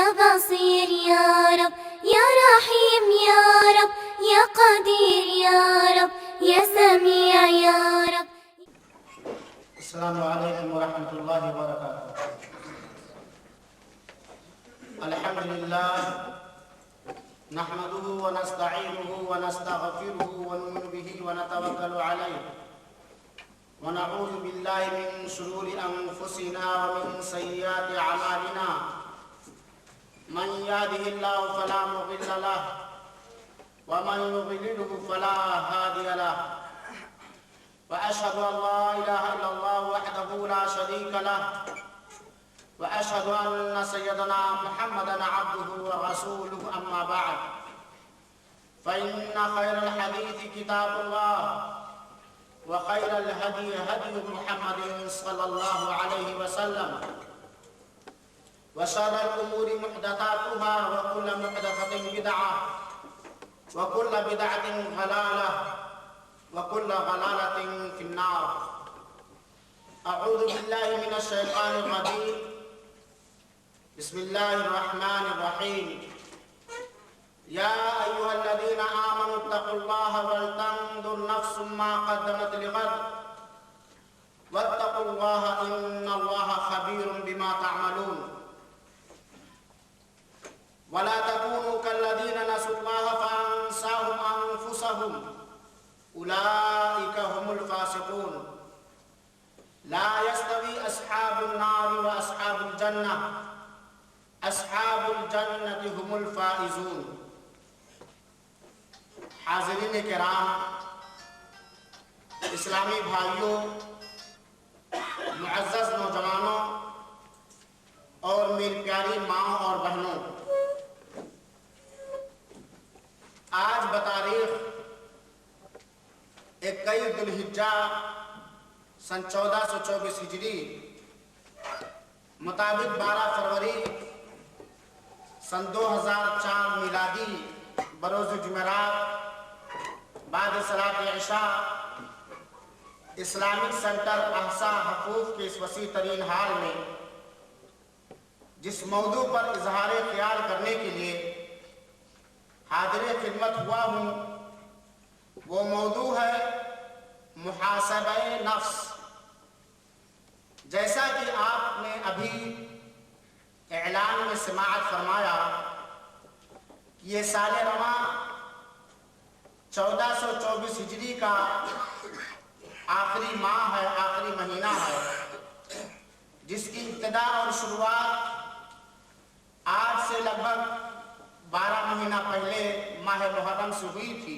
يا بصير يا رب يا رحيم يا رب يا قدير يا رب يا سميع يا رب. السلام عليكم ورحمة الله وبركاته. الحمد لله نحمده ونستعينه ونستغفره ونؤمن به ونتوكل عليه ونعوذ بالله من شرور أنفسنا ومن سيئات أعمالنا من يهده الله فلا مضل له ومن يضلله فلا هادي له وأشهد أن لا إله إلا الله وحده لا شريك له وأشهد أن سيدنا محمدا عبده ورسوله أما بعد فإن خير الحديث كتاب الله وخير الهدي هدي محمد صلى الله عليه وسلم وشر الأمور محدثاتها وكل محدثة بدعة وكل بدعة ضلالة وكل ضلالة في النار. أعوذ بالله من الشيطان الرجيم. بسم الله الرحمن الرحيم. يا أيها الذين آمنوا اتقوا الله ولتنظر نفس ما قدمت لغد واتقوا الله إن الله خبير بما تعملون. ولا تكونوا كالذين نسوا الله فأنساهم أنفسهم أولئك هم الفاسقون. لا يستوي أصحاب النار وأصحاب الجنة أصحاب الجنة هم الفائزون. حاضرین کرام، اسلامی بھائیوں، معزز نوجوانوں اور میری پیاری ماں اور بہنوں، آج بتاریخ 21 ذو الحجہ سن 1424 ہجری مطابق 12 فروری سن 2004 میلادی بروز جمعرات بعد صلاۃ عشاء اسلامک سینٹر احسا حقوق کے اس وسیع ترین حال میں جس موضوع پر اظہار خیال کرنے کے لیے حاضر خدمت ہوا ہوں وہ موضوع ہے محاسبہ نفس. جیسا کہ آپ نے ابھی اعلان میں سماعت فرمایا کہ یہ سال رواں 1424 ہجری کا آخری ماہ ہے، آخری مہینہ ہے، جس کی ابتدا اور شروعات آج سے لگ بھگ 12 مہینہ پہلے ماہ محرم سے ہوئی تھی،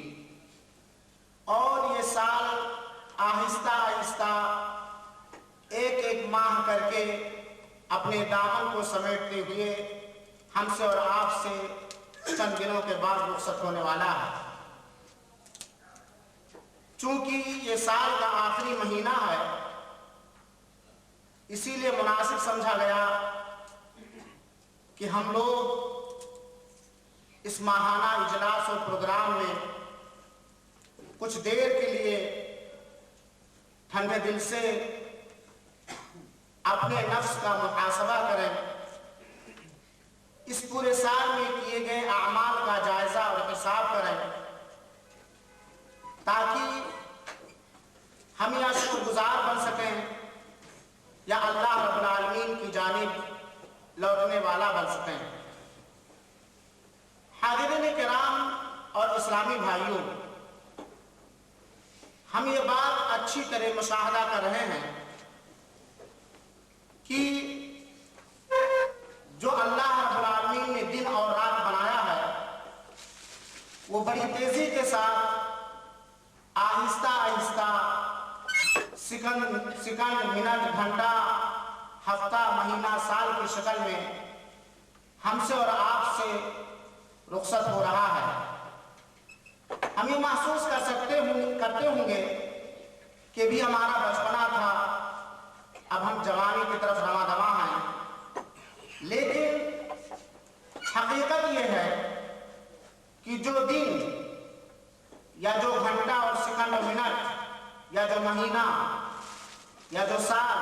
اور یہ سال آہستہ آہستہ ایک ایک ماہ کر کے اپنے دامن کو سمیٹتے ہوئے ہم سے اور آپ سے چند دنوں کے بعد رخصت ہونے والا ہے. چونکہ یہ سال کا آخری مہینہ ہے، اسی لیے مناسب سمجھا گیا کہ ہم لوگ اس ماہانہ اجلاس اور پروگرام میں کچھ دیر کے لیے ٹھنڈے دل سے اپنے نفس کا محاسبہ کریں، اس پورے سال میں کیے گئے اعمال کا جائزہ اور حساب کریں، تاکہ ہم یا شکر گزار بن سکیں یا اللہ رب العالمین کی جانب لوٹنے والا بن سکیں. حاضرین کرام اور اسلامی بھائیوں، ہم یہ بات اچھی طرح مشاہدہ کر رہے ہیں کہ جو اللہ رب العالمین نے دن اور رات بنایا ہے وہ بڑی تیزی کے ساتھ آہستہ آہستہ سیکنڈ منٹ گھنٹہ ہفتہ مہینہ سال کی شکل میں ہم سے اور آپ سے رخصت ہو رہا ہے. ہم یہ محسوس کرتے ہوں گے کہ بھی ہمارا بچپنا تھا، اب ہم جوانی کی طرف رواں دواں ہیں، لیکن حقیقت یہ ہے کہ جو دن یا جو گھنٹہ اور سیکنڈ اور منٹ یا جو مہینہ یا جو سال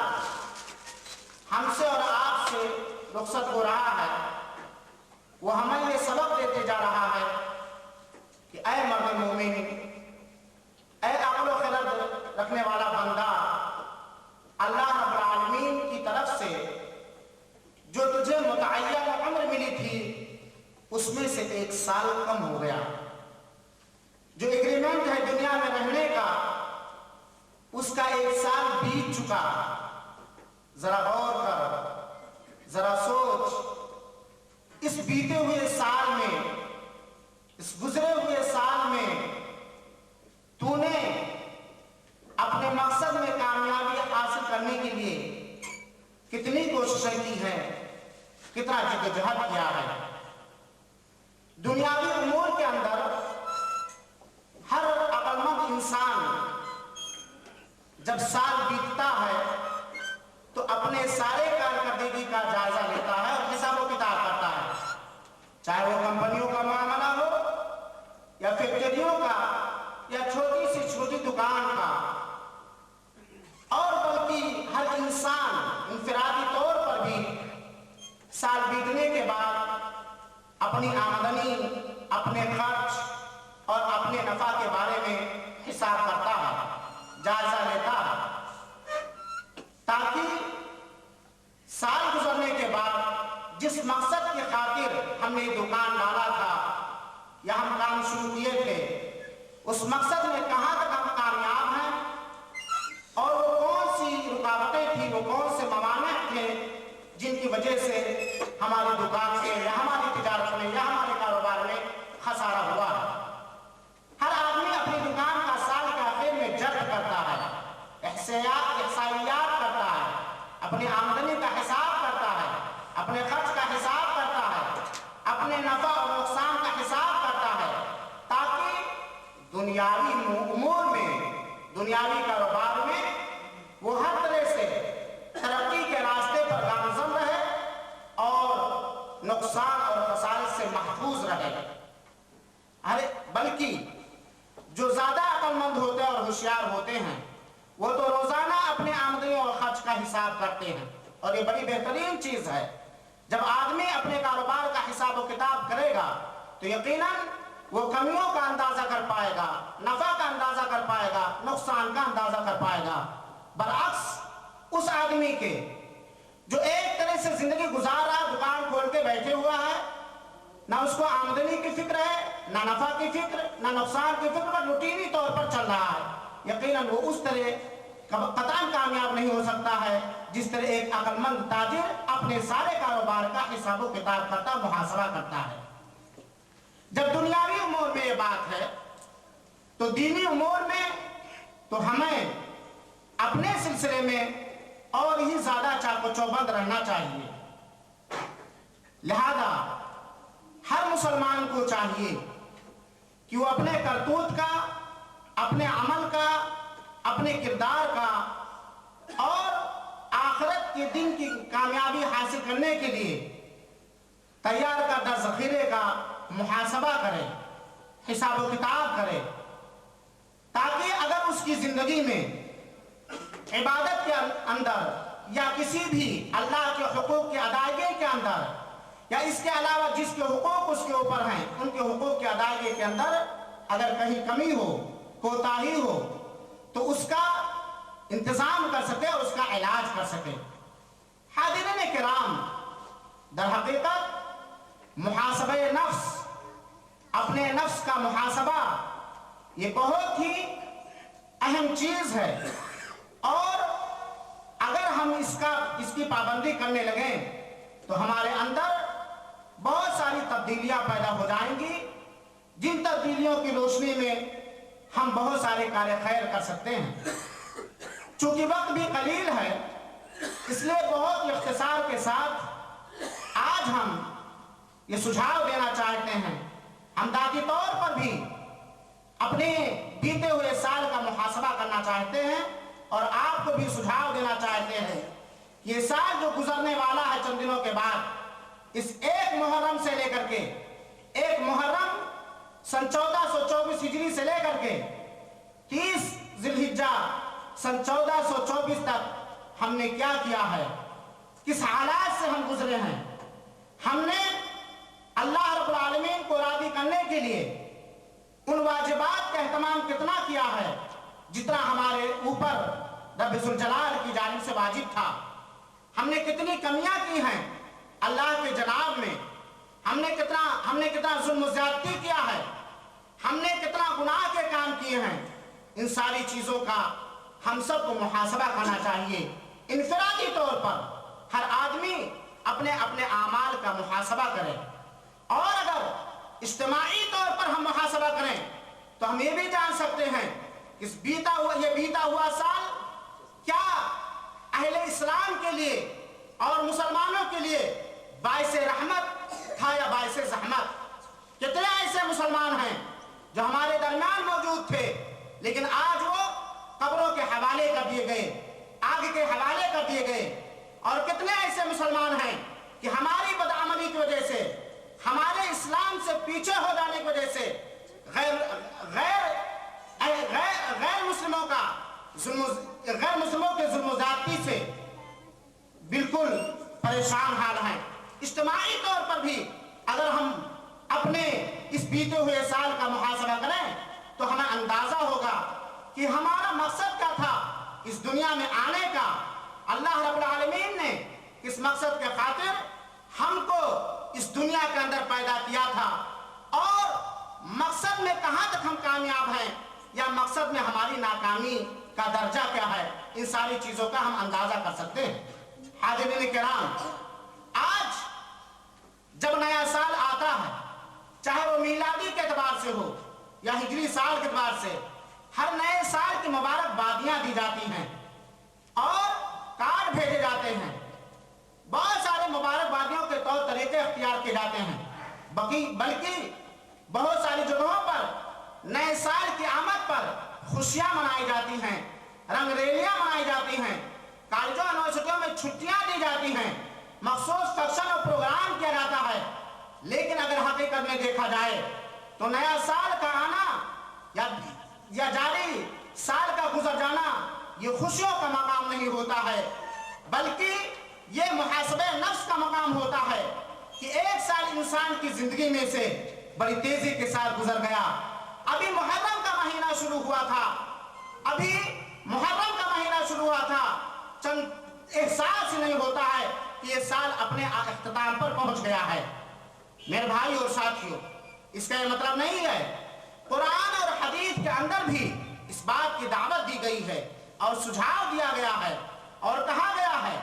ہم سے اور آپ سے رخصت ہو رہا ہے، وہ ہمیں یہ سبق دیتے جا رہا ہے کہ اے مرد مومن، اے عقل و خرد رکھنے والا بندہ، اللہ رب العالمین کی طرف سے جو تجھے متعین عمر ملی تھی اس میں سے 1 سال کم ہو گیا۔ جو ایگریمنٹ ہے دنیا میں رہنے کا، اس کا 1 سال بیت چکا۔ ذرا غور کر، ذرا سوچ، اس بیتے ہوئے سال میں، اس گزرے ہوئے سال میں تو نے اپنے مقصد میں کامیابی حاصل کرنے کے لیے کتنی کوششیں کی ہیں، کتنا جدوجہد کیا ہے۔ دنیاوی امور کے اندر ہر عقل مند انسان جب سال بیتتا ہے تو اپنے سارے کارکردگی کا جائزہ لیتا ہے اور حساب و کتاب کرتا ہے، چاہے وہ کمپنیوں کا معاملہ ہو یا فیکٹریوں کا یا چھوٹی سی چھوٹی دکان کا، اور بلکہ ہر انسان انفرادی طور پر بھی سال بیتنے کے بعد اپنی آمدنی، اپنے خرچ اور اپنے نفع کے بارے میں حساب کرتا ہے، جائزہ لیتا ہے، تاکہ سال گزرنے کے بعد جس مقصد کی خاطر ہم نے دکان ڈالا تھا یا ہم کام شروع کیے تھے، اس مقصد میں کہاں تک ہم کامیاب ہیں اور وہ کون سی رکاوٹیں تھیں، وہ کون سے موانع تھے جن کی وجہ سے ہماری دکان سے یا ہماری تجارت میں یا ہمارے کاروبار میں خسارہ ہوا ہے۔ ہر آدمی اپنی دکان کا سال کے آخر میں جبر کرتا ہے، احصائیات کرتا ہے، اپنی آمدنی کا حساب کرتا ہے، اپنے خرچ کا حساب کرتا ہے، اپنے نفع اور نقصان کا حساب کرتا ہے، تاکہ دنیاوی امور میں، دنیاوی کاروبار میں وہ ہر طرح سے ترقی کے راستے پر گامزن رہے اور نقصان اور خسارت سے محفوظ رہے۔ بلکہ جو زیادہ عقل مند ہوتے ہیں اور ہوشیار ہوتے ہیں وہ تو روزانہ اپنے آمدنی اور خرچ کا حساب کرتے ہیں، اور یہ بڑی بہترین چیز ہے۔ جب آدمی اپنے کاروبار کا حساب و کتاب کرے گا تو یقیناً وہ کمیوں کا اندازہ کر پائے گا، نفع کا اندازہ کر پائے گا، نقصان کا اندازہ کر پائے گا، برعکس اس آدمی کے جو ایک طرح سے زندگی گزار رہا، دکان کھول کے بیٹھے ہوا ہے، نہ اس کو آمدنی کی فکر ہے، نہ نفع کی فکر، نہ نقصان کی فکر، پر روٹینی طور پر چل رہا ہے، یقیناً وہ اس طرح قطعاً کامیاب نہیں ہو سکتا ہے جس طرح ایک عقل مند تاجر اپنے سارے کاروبار کا حساب و کتاب کرتا، محاسبہ کرتا ہے۔ جب دنیاوی امور میں یہ بات ہے تو دینی امور میں تو ہمیں اپنے سلسلے میں اور ہی زیادہ چاق و چوبند رہنا چاہیے۔ لہذا ہر مسلمان کو چاہیے کہ وہ اپنے کرتوت کا، اپنے عمل کا، اپنے کردار کا اور آخرت کے دن کی کامیابی حاصل کرنے کے لیے تیار کردہ ذخیرے کا محاسبہ کرے، حساب و کتاب کرے، تاکہ اگر اس کی زندگی میں عبادت کے اندر یا کسی بھی اللہ کے حقوق کی ادائیگی کے اندر یا اس کے علاوہ جس کے حقوق اس کے اوپر ہیں ان کے حقوق کی ادائیگی کے اندر اگر کہیں کمی ہو، کوتاہی ہو تو اس کا انتظام کر سکے اور اس کا علاج کر سکے۔ حاضرین کرام، در حقیقت محاسبہ نفس، اپنے نفس کا محاسبہ یہ بہت ہی اہم چیز ہے، اور اگر ہم اس کی پابندی کرنے لگیں تو ہمارے اندر بہت ساری تبدیلیاں پیدا ہو جائیں گی، جن تبدیلیوں کی روشنی میں ہم بہت سارے کار خیر کر سکتے ہیں۔ چونکہ وقت بھی قلیل ہے، اس لیے بہت اختصار کے ساتھ آج ہم یہ سجھاؤ دینا چاہتے ہیں، ہم ذاتی طور پر بھی اپنے بیتے ہوئے سال کا محاسبہ کرنا چاہتے ہیں اور آپ کو بھی سجھاؤ دینا چاہتے ہیں کہ یہ سال جو گزرنے والا ہے چند دنوں کے بعد، اس 1 محرم سے لے کر کے 1 محرم سن 1424 ہجری سے لے کر کے 30 ذی الحجہ سن 1424 تک ہم نے کیا کیا ہے، کس حالات سے ہم گزرے ہیں۔ ہم نے اللہ رب العالمین کو راضی کرنے کے لیے ان واجبات کا اہتمام کتنا کیا ہے جتنا ہمارے اوپر رب ذوالجلال کی جانب سے واجب تھا. ہم نے کتنی کمیاں کی ہیں اللہ کے جناب میں. ہم نے کتنا ظلم و زیادتی کیا ہے. ہم نے کتنا گناہ کے کام کیے ہیں. ان ساری چیزوں کا ہم سب کو محاسبہ کرنا چاہیے. انفرادی طور پر ہر آدمی اپنے اپنے اعمال کا محاسبہ کرے, اور اگر اجتماعی طور پر ہم محاسبہ کریں تو ہم یہ بھی جان سکتے ہیں کہ یہ بیتا ہوا سال کیا اہل اسلام کے لیے اور مسلمانوں کے لیے باعث رحمت تھا یا باعث زحمت. کتنے ایسے مسلمان ہیں جو ہمارے درمیان موجود تھے لیکن آج وہ قبروں کے حوالے کر دیے گئے, آگ کے حوالے کر دیے گئے. اور کتنے ایسے مسلمان ہیں کہ ہماری بدعملی کی وجہ سے, ہمارے اسلام سے پیچھے ہو جانے کی وجہ سے غیر مسلموں کے ظلم و زیادتی سے بالکل پریشان حال ہیں. اجتماعی طور پر بھی اگر ہم اپنے اس بیتے ہوئے سال کا محاسبہ کریں تو ہمیں اندازہ ہوگا کہ ہمارا مقصد کیا تھا اس دنیا میں آنے کا. اللہ رب العالمین نے اس مقصد کے خاطر ہم کو اس دنیا کے اندر پیدا کیا تھا, اور مقصد میں کہاں تک ہم کامیاب ہیں یا مقصد میں ہماری ناکامی کا درجہ کیا ہے, ان ساری چیزوں کا ہم اندازہ کر سکتے ہیں. حاضرین کرام, آج جب نیا سال آتا ہے, چاہے وہ میلادی کے اعتبار سے ہو یا ہجری سال کے اعتبار سے, ہر نئے سال کی مبارکبادیاں دی جاتی ہیں اور کارڈ بھیجے جاتے ہیں. بہت سارے مبارکبادیوں کے طور طریقے اختیار کیے جاتے ہیں, بلکہ بہت ساری جگہوں پر نئے سال کی آمد پر خوشیاں منائی جاتی ہیں, رنگ ریلیاں منائی جاتی ہیں, کالجوں یونیورسٹیوں میں چھٹیاں دی جاتی ہیں, مخصوص فنکشن اور پروگرام کیا جاتا ہے. لیکن اگر حقیقت میں دیکھا جائے تو نیا سال کا آنا یا جاری سال کا گزر جانا یہ خوشیوں کا مقام نہیں ہوتا ہے, بلکہ یہ محاسبہ نفس کا مقام ہوتا ہے کہ ایک سال انسان کی زندگی میں سے بڑی تیزی کے ساتھ گزر گیا. ابھی محرم کا مہینہ شروع ہوا تھا, چند احساس ہی نہیں ہوتا ہے کہ یہ سال اپنے اختتام پر پہنچ گیا ہے. میرے بھائی اور ساتھیوں, اس کا یہ مطلب نہیں ہے. قرآن اور حدیث کے اندر بھی اس بات کی دعوت دی گئی ہے اور سجھاؤ دیا گیا ہے اور کہا گیا ہے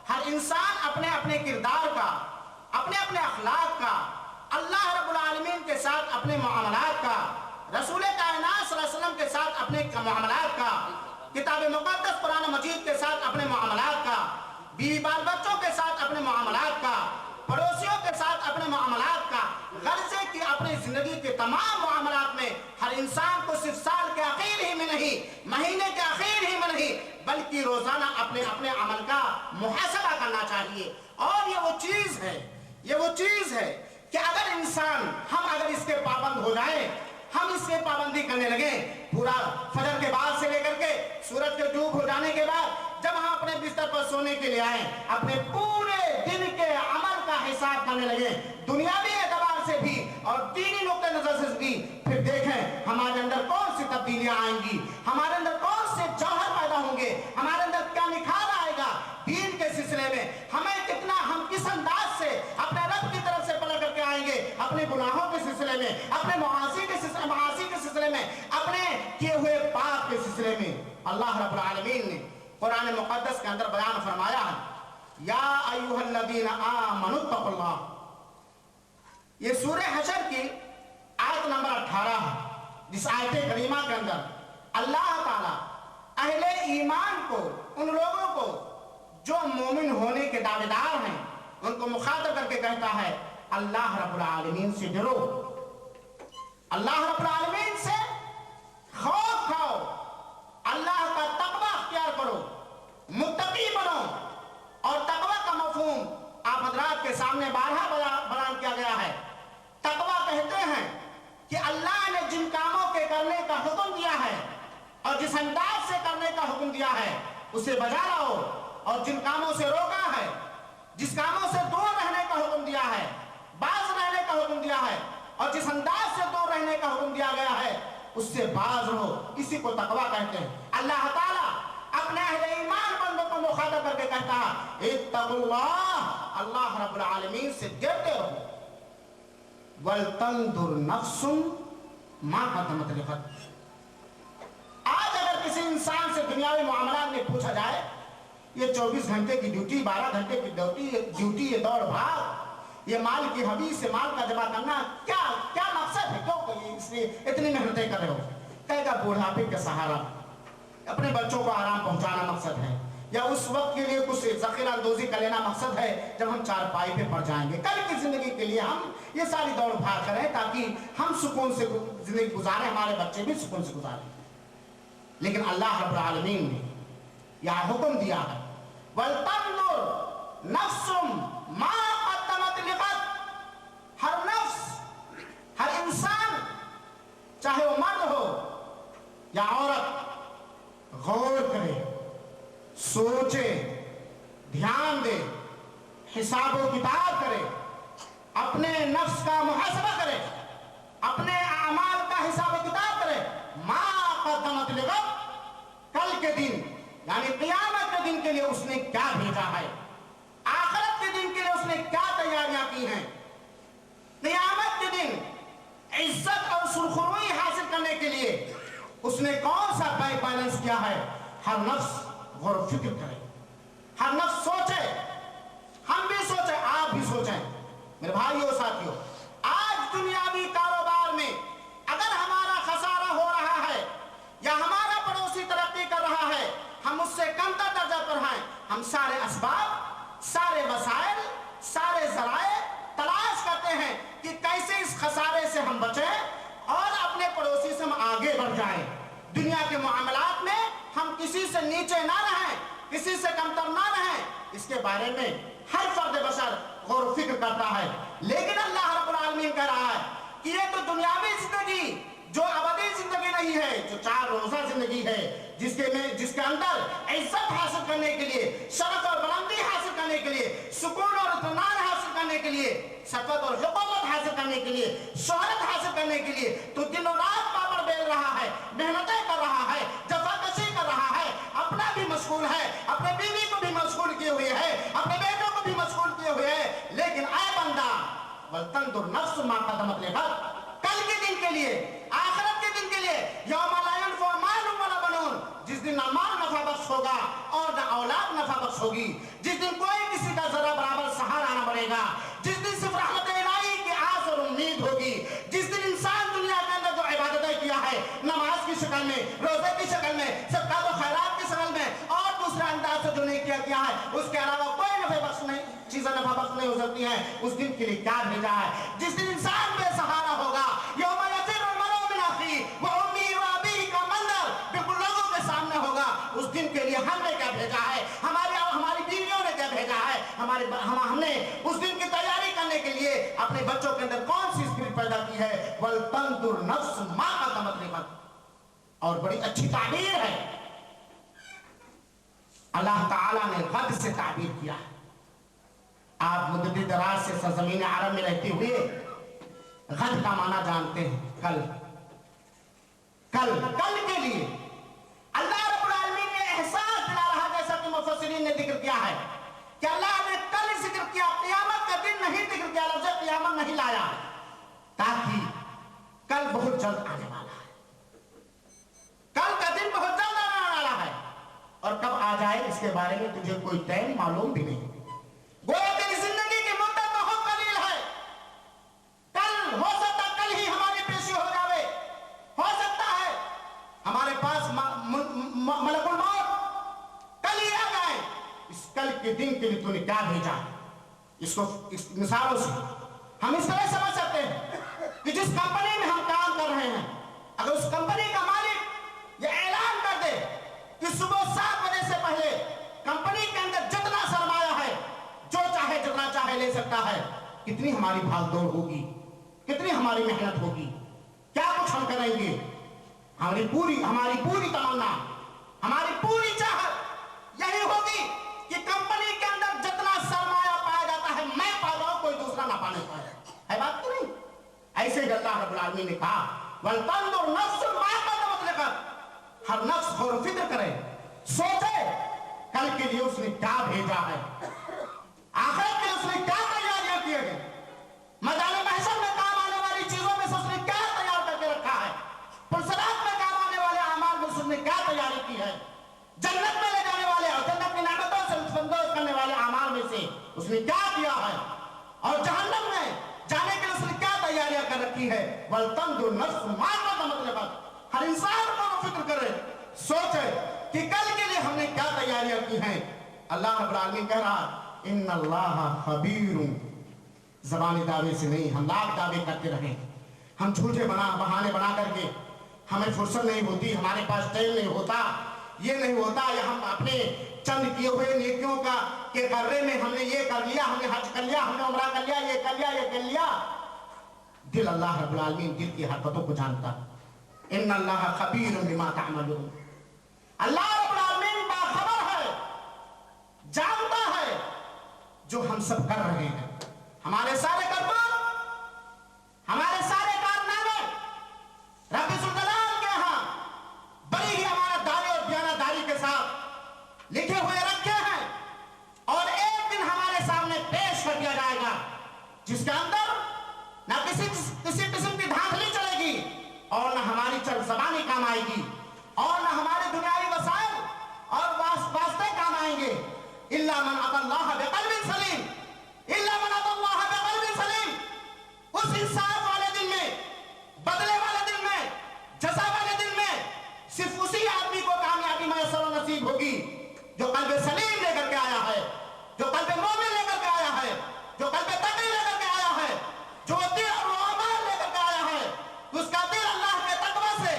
ہر انسان اپنے اپنے کردار کا, اپنے اپنے اخلاق کا, اللہ رب العالمین کے ساتھ اپنے معاملات کا, رسول کائنات صلی اللہ علیہ وسلم کے ساتھ اپنے معاملات کا, کتاب مقدس قرآن مجید کے ساتھ اپنے معاملات کا, بیوی بال بچوں کے ساتھ اپنے معاملات کا, پڑوسیوں کے ساتھ اپنے معاملات کا, غرضے کی اپنی زندگی کے تمام معاملات میں ہر انسان کو صرف سال کے اخیر ہی میں نہیں, مہینے کے اخیر ہی میں نہیں, بلکہ روزانہ اپنے اپنے عمل کا محاسبہ کرنا چاہیے. اور یہ وہ چیز ہے کہ اگر انسان, ہم اگر اس کے پابند ہو جائیں, ہم اس کے پابندی کرنے لگیں, پورا فجر کے بعد سے لے کر کے سورج کے ڈوب ہو جانے کے بعد جب ہم اپنے بستر پر سونے کے لیے آئیں, اپنے پورے دن کے عمل کا حساب کرنے لگیں, دنیاوی اعتبار سے بھی اور دینی نقطہ نظر سے بھی, پھر دیکھیں ہمارے اندر کون سی تبدیلیاں آئیں گی, ہمارے اندر کون سے جوہر پیدا ہوں گے, ہمارے اندر کیا نکھار آئے گا دین کے سلسلے میں, ہم کس انداز سے اپنے رب کی طرف سے پلٹ کر کے آئیں گے, اپنے گناہوں کے سلسلے میں, اپنے معاصی کے سلسلے میں, اپنے کیے ہوئے پاپ کے سلسلے میں. اللہ رب العالمین نے قرآن مقدس کے اندر بیان فرمایا ہے, یا ایھا الذین آمنوا اتقوا اللہ. یہ سورہ حشر کی آیت نمبر 18 ہے, جس آیت کریمہ کے اندر اللہ تعالیٰ اہل ایمان کو, ان لوگوں کو جو مومن ہونے کے دعوے دار ہیں, ان کو مخاطب کر کے کہتا ہے اللہ رب العالمین سے ڈرو, اللہ رب العالمین سے خوف کھاؤ, اللہ کا تقوی اختیار کرو, متقی بنو. اور تقوی کا مفہوم آپ حضرات کے سامنے بارہا بیان کیا گیا ہے. تقوی کہتے ہیں کہ اللہ نے جن کاموں کے کرنے کا حکم دیا ہے اور جس انداز سے کرنے کا حکم دیا ہے اسے بجا لاؤ, اور جن کاموں سے روکا ہے, جس کاموں سے دور رہنے کا حکم دیا ہے, बाज रहने का हुक्म दिया है और जिस अंदाज से दूर रहने का हुक्म दिया गया है उससे बाज रहो, इसी को तकवा कहते हैं। अल्लाह ताला अपने अहले ईमान बंदों को मुखातब करके कहता है इत्तकुल्लाह, अल्लाह रब्बुल आलमीन से डरते रहो। वल तंदुर नफ्सुम मा कद्दमत लिगद। आज अगर किसी इंसान से दुनियावी मामलात में पूछा जाए, ये 24 घंटे की ड्यूटी, 12 घंटे की ड्यूटी, ये दौड़ भाग, ये माल की हबी से माल का जमा करना, क्या क्या मकसद है, क्यों इसलिए इतनी मेहनतें कर रहे हो? कहेगा बुढ़ापे के सहारा अपने बच्चों को आराम पहुंचाना मकसद है, या उस वक्त के लिए कुछ ज़ख़ीरा अंदोज़ी कर लेना मकसद है जब हम चारपाई पे पड़ जाएंगे। कल की जिंदगी के लिए हम ये सारी दौड़ भाग करें ताकि हम सुकून से जिंदगी गुजारें, हमारे बच्चे भी सुकून से गुजारें। लेकिन अल्लाह रब्बुल आलमीन ने यह हुक्म दिया है वल तंजुर नफ्सुम मा क़द्दमत लिगद। हर नफ्स, हर इंसान, चाहे वो मर्द हो या औरत, गौर करे, सोचे, ध्यान दे, हिसाब व किताब करे, अपने नफ्स का मुहासबा करे, अपने अमाल का हिसाब व किताब करे। मा क़द्दमत लिगद, कल के दिन यानी क़यामत के दिन के लिए उसने क्या भेजा है, आखिरत के दिन के लिए उसने क्या तैयारियां की हैं, क़यामत के दिन इज्जत और सुरखरुई हासिल करने के लिए उसने कौन सा बैलेंस किया है। हर नफ्स गौर फिक्र करे, हर नफ्स सोचे, हम भी सोचे, आप भी सोचें। मेरे भाइयों साथियों, आज दुनियावी कारोबार में अगर हमारा खसारा हो रहा है या हमारा पड़ोसी तरक्की कर रहा है, हम उससे कमतर दर्जा पर हैं, हम सारे असबाब, सारे वसाइल, सारे ज़राए तलाश करते हैं कि कैसे इस खसारे से हम बचें और अपने पड़ोसी से हम आगे बढ़ जाएं। दुनिया के मामलात में हम किसी से नीचे ना रहें, किसी से कमतर ना रहें, इसके बारे में हर फर्द बशर गौर फिक्र करता है। लेकिन अल्लाह रब्बुल आलमीन कह रहा है कि ये तो दुनियावी जिंदगी जो अबदी जिंदगी नहीं है, जो 4 रोज़ा जिंदगी है, जिसके अंदर इज्जत हासिल करने के लिए, शरफ और बुलंदी हासिल करने के लिए, सुकून और इत्मीनान हासिल करने के लिए, सफ़त और हुकूमत हासिल करने के लिए, शोहरत हासिल करने के लिए तो दिनों रात पापड़ बेल रहा है, मेहनतें कर रहा है, जफाकशी कर रहा है, अपना भी मशगूल है, अपने बीवी को भी मशगूल किए हुए है, अपने बेटों को भी मशगूल किए हुए है। लेकिन आए बंदा, वल तंजुर नफ्सु मा क़द्दमत लिगद, कल के दिन के लिए, आखिरत के दिन के लिए, यौमा ला यनफ़उ मालुन वला बनून, जिस दिन ना माल नफा बख्श होगा और ना औलाद नफा बख्श होगी, जिस दिन कोई किसी का जरा बराबर सहारा ना बढ़ेगा, जिस दिन सिर्फ रहमत इलाही की आस और उम्मीद होगी, जिस दिन इंसान दुनिया के अंदर जो इबादतें किया है, नमाज की शक्ल में, रोजे की शक्ल में, सदका व खैरात की शक्ल में और दूसरे अंदाज से जो नहीं किया है, उसके अलावा कोई नफा बख्श नहीं, चीजें नफा बख्श नहीं हो सकती हैं, उस दिन के लिए क्या भेजा है। जिस दिन इंसान बेसहारा होगा, यौमा यफ़िर्रुल मर'उ मिन अख़ीही व उम्मिही व अबीही का मंजर बिल्कुल लोगों के सामने होगा, उस दिन के लिए हमने क्या भेजा है, हमारी बीवियों ने क्या भेजा है, हमने उस दिन की तैयारी करने के लिए अपने बच्चों के अंदर कौन सी स्पिरिट पैदा की है। वल तंजुर नफ्सु मा क़द्दमत लिगद। और बड़ी अच्छी ताबीर है, अल्लाह ताला ने गद से ताबीर किया है। आप मुद्दत दराज से सरज़मीन अरब में रहते हुए गद का माना जानते हैं, कल के लिए अल्लाह रब्बुल आलमीन ने एहसास दिला रहा, जैसा कि मुफस्सिरीन ने जिक्र किया है कि अल्लाह ने कल जिक्र किया, क़यामत का दिन नहीं जिक्र किया, लफ्ज़ क़यामत नहीं लाया, ताकि कल बहुत जल्द आने वाला है, कल का दिन बहुत जल्द आने वाला है, और कब आ जाए इसके बारे में तुझे कोई टाइम मालूम भी नहीं। गोया तेरी जिंदगी की मुद्दत बहुत कलील है, कल हो सकता कल ही हमारी पेशी हो जावे, हो सकता है हमारे पास मलकुल मौत कल ही आ जाए। इस कल के दिन के लिए तूने क्या भेजा, इसको इस मिसालों से हम इस तरह समझ सकते हैं कि जिस कंपनी में हम काम कर रहे हैं, अगर उस कंपनी का मालिक ये ऐलान कर दे कि सुबह 7 बजे से पहले कंपनी के अंदर जितना सरमाया है, जो चाहे जितना चाहे ले सकता है, कितनी हमारी भागदौड़ होगी, कितनी हमारी मेहनत होगी, क्या कुछ हम करेंगे। हमारी पूरी तमन्ना, हमारी पूरी चाहत यही होगी कि कंपनी के अंदर जितना सरमाया पाया जाता है मैं पा जाऊं, कोई दूसरा ना पाने पाए। ने कहा वल्तंजुर नफ्सुन मा क़द्दमत लिग़द, हर नफ्स गौर व फिक्र करे, सोचे कल के लिए उसने क्या भेजा है, आखिरत के लिए उसने क्या तैयारियां की है, मैदान महशर में काम आने वाली चीजों में से उसने क्या तैयार करके रखा है, पुरसरात में काम आने वाले अमाल में उसने क्या तैयारी की है, जन्नत में ले जाने वाले और जन्नत की नेमतों से संतोष करने वाले अमाल में से उसने क्या किया है, और जहन्नम में जाने के लिए उसने क्या तैयारियां कर रखी है। वल्तंजुर नफ्सुन मा क़द्दमत लिग़द, हर इंसान को फिक्र करे, सोचे कि कल के लिए हमने क्या तैयारियां की हैं। अल्लाह रब्बुल आलमीन कह रहा है इन्नल्लाह खबीरुन, ज़बानी दावे से नहीं, हम लाख दावे करते रहे, हम झूठे बहाने बना करके हमें फुर्सत नहीं होती, हमारे पास टाइम नहीं होता, ये नहीं होता, या हम अपने चंद किए हुए नेकियों का के कर्रे में हमने ये कर लिया, हमने हज कर लिया, हमने उम्रा कर लिया, ये कर लिया, ये कर लिया। दिल अल्लाह रब्बुल आलमीन दिल की हरकतों को जानता। इन्नल्लाह खबीरुन बिमा तअमलून, अल्लाह रब्बुल आलमीन बाखबर है, जानता है जो हम सब कर रहे हैं, हमारे सारे करतूत, हमारे सारे कारनामे रब्बुल जलाल के यहाँ बड़ी ही अमानतदारी और बयानदारी के साथ लिखे हुए रखे हैं, और एक दिन हमारे सामने पेश कर दिया जाएगा, जिसके अंदर ना किसी किस्म की धांधली चलेगी, और ना हमारी चल ज़बानी काम आएगी, और ना हमारे दुनियावी वसाइल और वास्ते काम आएंगे। इल्ला मन अतल्लाह बिक़ल्बिन सलीम, इल्ला मन अतल्लाह बिक़ल्बिन सलीम, उस इंसाफ वाले दिन में, बदले वाले दिन में, जज़ा वाले दिन में सिर्फ उसी आदमी को कामयाबी मैसर और नसीब होगी जो क़ल्ब सलीम लेकर के आया है, जो क़ल्ब मोमिन लेकर के आया है, जो क़ल्ब तक़ी लेकर के आया है, जो दिल और अमाल लेकर के आया है, उसका दिल अल्लाह के तक़वा से,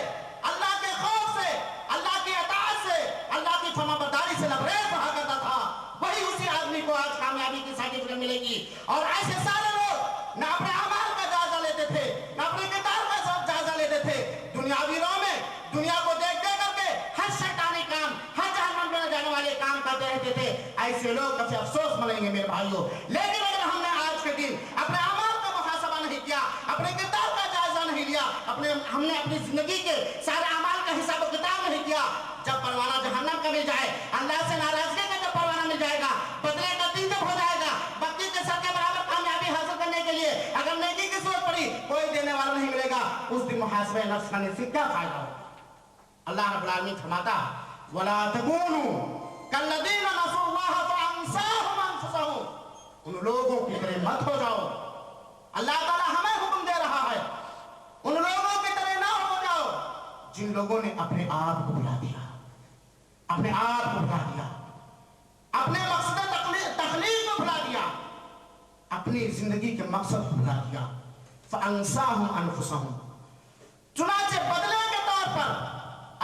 अल्लाह के खौफ से, अल्लाह की अताअत से, अल्लाह की फरमाबरदारी से लबरेज रहा करता था, वही उसी आदमी को आज कामयाबी की सर्टिफिकेट मिलेगी। और ऐसे सारे लोग ना अपने अमाल का जायजा लेते थे, ना अपने किताब का जायजा लेते थे, दुनियावी राह में दुनिया को देख देख करके हर शैतानी काम, हर जहन्नम में जाने वाले काम करते रहते थे। ऐसे लोग कभी अफसोस मनाएंगे मेरे भाइयों। लेकिन अगर हमने आज के दिन अपने अमाल का मुहासबा नहीं किया, अपने किताब का जायजा नहीं लिया, हमने अपनी जिंदगी के सारे अमाल का हिसाब किताब नहीं किया, जब परवाना जहन्नम का मिल जाए, अल्लाह से नाराजगी का जब परवाना मिल जाएगा, बदले का दिन जब हो जाएगा, बकरी के सर के बराबर कामयाबी हासिल करने के लिए अगर नेकी की जरूरत पड़ी, कोई देने वाला नहीं मिलेगा, उस दिन मुहासबे नफ्स करने से क्या फायदा होगा। अल्लाह रब्बुल आलमीन फरमाता वला तकूनू कल्लज़ीना नसुल्लाह फअंसाहुम अनफुसहुम, उन लोगों की तरह मत हो जाओ। अल्लाह ताला हमें हुक्म दे रहा है, उन लोगों की तरह ना हो जाओ जिन लोगों ने अपने आप को भुला दिया, अपने आप को भुला दिया, अपने मकसद तखलीक को भुला दिया, अपनी जिंदगी के मकसद को भुला दिया। फअंसाहुम अनफुसहुम, चुनाचे बदले के तौर पर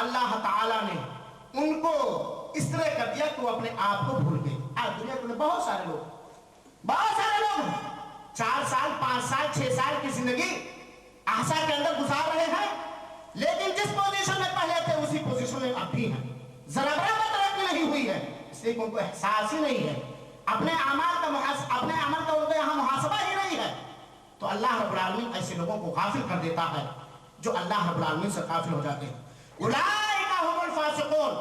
अल्लाह ताला ने उनको इस तरह कर दिया कि वो अपने आप को भूल गए। आज दुनिया में बहुत सारे लोग 4 साल 5 साल 6 साल की जिंदगी आशा के अंदर गुजार रहे हैं, लेकिन जिस पोजीशन में पहले थे उसी पोजीशन में अब भी हैं, जरा बराबर तरक्की नहीं हुई है, इसलिए उनको एहसास ही नहीं है, अपने अमाल का उनको यहाँ मुहासबा ही नहीं है। तो अल्लाह रब्बुल आलमीन ऐसे लोगों को गाफिल कर देता है जो अल्लाह रब्बुल आलमीन से गाफिल हो जाते हैं। उलाइका हुमुल फासिकून,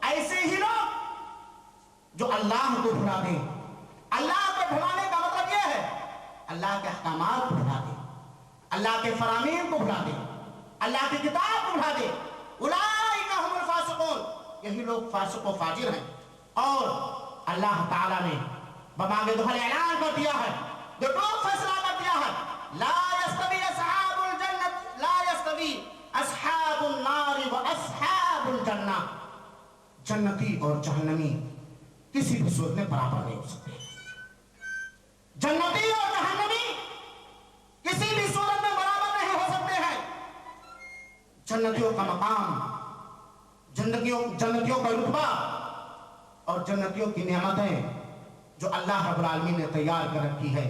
ऐसे ही लोग जो अल्लाह को भुला दें। अल्लाह को भुलाने का मतलब यह है अल्लाह के अहकामात को भुला दें, अल्लाह के फरामीन को भुला दें, अल्लाह की किताब को भुला दें। उलाइका हुमुल फासिकून, यही लोग फासिक व फाजिर हैं। और अल्लाह ताला ने बमागे दोहरे ऐलान कर दिया है, जो लोग फैसला कर दिया है, ला यस्तवी अस्हाबुल जन्नत, ला यस्तवी अस्हाबुन नार व अस्हाबुल जन्नह, जन्नती और जहन्नमी किसी भी सूरत में बराबर नहीं हो सकते। जन्नती और जहन्नमी किसी भी सूरत में बराबर नहीं हो सकते हैं। जन्नतियों का मकाम, जन्नतियों का रुतबा और जन्नतियों की नेमतें जो अल्लाह रब्बुल आलमीन ने तैयार कर रखी है,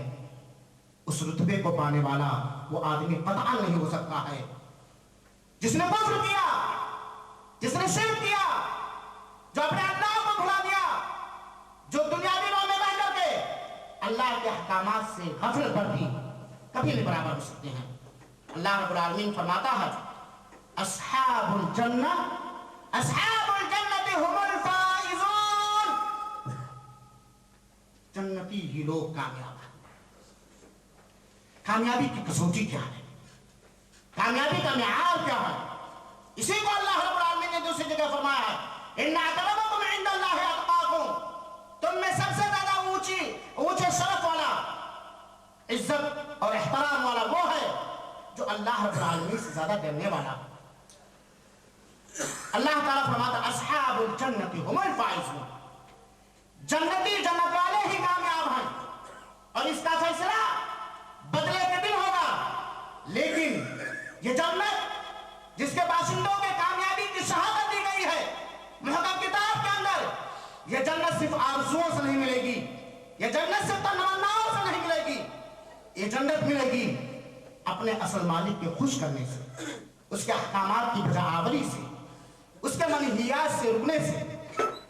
उस रुतबे को पाने वाला वो आदमी कतई नहीं हो सकता है जिसने कुफ्र किया, जिसने शिर्क किया, जो अपने अल्लाह को भुला दिया, जो दुनियावी राह में बह करके अल्लाह के अहकामात से गफलत बरती, कभी नहीं बराबर हो सकते हैं। अल्लाह रब्बुल आलमीन फरमाता है अस्हाबुल जन्नह हुमुल फाइज़ून, जन्नती ही लोग कामयाब हैं। कामयाबी की कसौटी क्या है, कामयाबी का मिआर क्या है? इसी को अल्लाह रब्बुल आलमीन ने दूसरी जगह फरमाया है इन्ना अक्रमकुम इंदल्लाहि अतकाकुम, तुम में सबसे ज्यादा ऊंचे शरफ वाला, इज्जत और एहतराम वाला वो है जो अल्लाह रब्बुल आलमीन से ज्यादा डरने वाला। अल्लाह ताला फरमाता अस्हाबुल जन्नति हुमुल फाइज़ून, जन्नती जन्नत वाले ही कामयाब हैं और इसका फैसला बदले के दिन होगा। लेकिन ये जन्नत जिसके बाशिंदों के कामयाबी की शहादत दी गई है मुहक्कम किताब के अंदर, ये जन्नत सिर्फ आरज़ुओं से नहीं मिलेगी, ये जन्नत सिर्फ तमन्नाओं से नहीं मिलेगी, ये जन्नत मिलेगी अपने असल मालिक के खुश करने से, उसके अहकामात की बजा आवरी से, उसके मनहियात से रुकने से।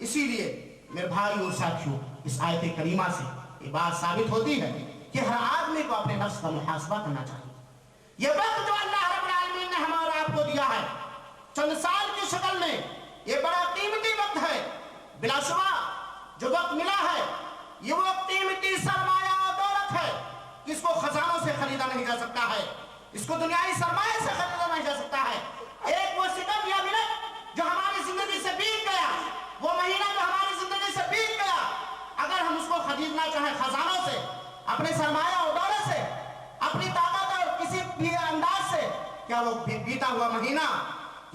इसीलिए मेरे भाई और साथियों, इस आयत करीमा से ये बात साबित होती है कि हर आदमी को अपने नफ्स का मुहासबा करना चाहिए। ये वक्त जो अल्लाह रब्बुल आलमीन ने हमारा आपको दिया है चंद साल की शक्ल में, ये बड़ा कीमती वक्त है। बिलाशुबा जो वक्त मिला है ये वो कीमती सरमाया और दौलत है कि इसको खजानों से खरीदा नहीं जा सकता है, इसको दुनियावी सरमाए से खरीदा नहीं जा सकता है। एक वो सेकंड या मिनट जो हमारी जिंदगी से बीत गया, वो महीना जो हमारी जिंदगी से बीत गया, अगर हम उसको खरीदना चाहें खजानों से, अपने सरमाया और दौलत से, अपनी ताकत और किसी भी अंदाज से, क्या वो बीता हुआ महीना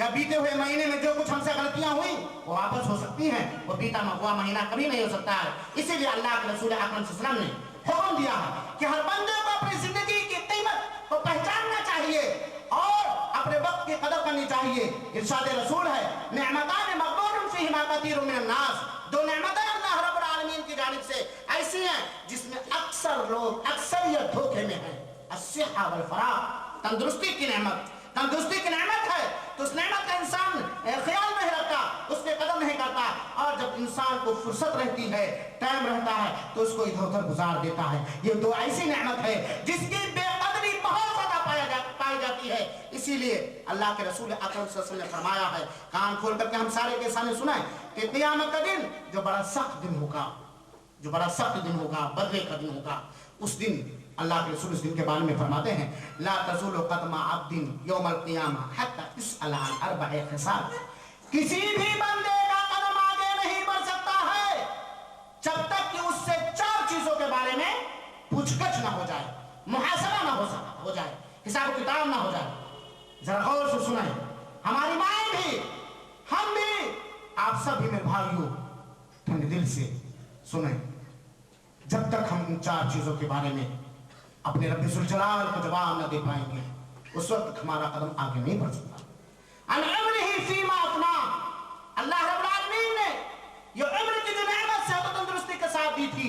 या बीते हुए महीने में जो कुछ हमसे गलतियां हुई वो वापस हो सकती हैं? वो बीता हुआ महीना कभी नहीं हो सकता है। इसीलिए अल्लाह के रसूल अकरम सल्लल्लाहु अलैहि वसल्लम ने हुक्म दिया है कि हर बंदे को अपनी जिंदगी की कीमत को पहचानना चाहिए और अपने वक्त की कदर करनी चाहिए। इरशाद रसूल है निअमतान मग़बूनुन फ़ीहिमा कसीरुम मिनन नास, दो नेमतें अल्लाह रब्बुल आलमीन की जानिब से ऐसी हैं जिसमें अक्सर लोग अक्सरियत धोखे में हैं। अस्सिहा वल फराग, तंदुरुस्ती की नेमत है तो उस नेमत का इंसान ख्याल नहीं रखता, उसकी कदर नहीं करता, और जब इंसान को फुर्सत रहती है, टाइम रहता है तो उसको इधर उधर गुजार देता है। ये दो ऐसी नेमत है जिसकी बेकदरी बहुत ज्यादा पाई जाती है। इसीलिए अल्लाह के रसूल अकरम सल्लल्लाहु अलैहि वसल्लम ने फरमाया है, कान खोल करके हम सारे के सामने सुनाए कि क़यामत का दिन जो बड़ा सख्त दिन होगा, बदले का दिन होगा, उस दिन अल्लाह के रसूल इस दिन के बारे में फरमाते हैं ला तज़ूलु क़दमा अब्दिन यौमल क़ियामा हत्ता युसअल अन अर्बअ ख़िसाल, किसी भी बंदे का कदम आगे नहीं बढ़ सकता है जब तक कि उससे चार चीजों के बारे में पूछगछ ना हो जाए, मुहासबा ना हो जाए, हिसाब किताब ना हो जाए। जरा गौर से सुने, हमारी माएं भी, हम भी, आप सभी मेरे भाइयों ठंडे दिल से सुने, जब तक हम इन चार चीजों के बारे में अपने रब्बे जुल जलाल को जवाब न दे पाएंगे उस वक्त हमारा कदम आगे नहीं बढ़ सकता। अन उम्रिही फीमा अफना, अल्लाह रब्बुल आलमीन ने ये उम्र की जो नेमत से तंदुरुस्ती के साथ दी थी,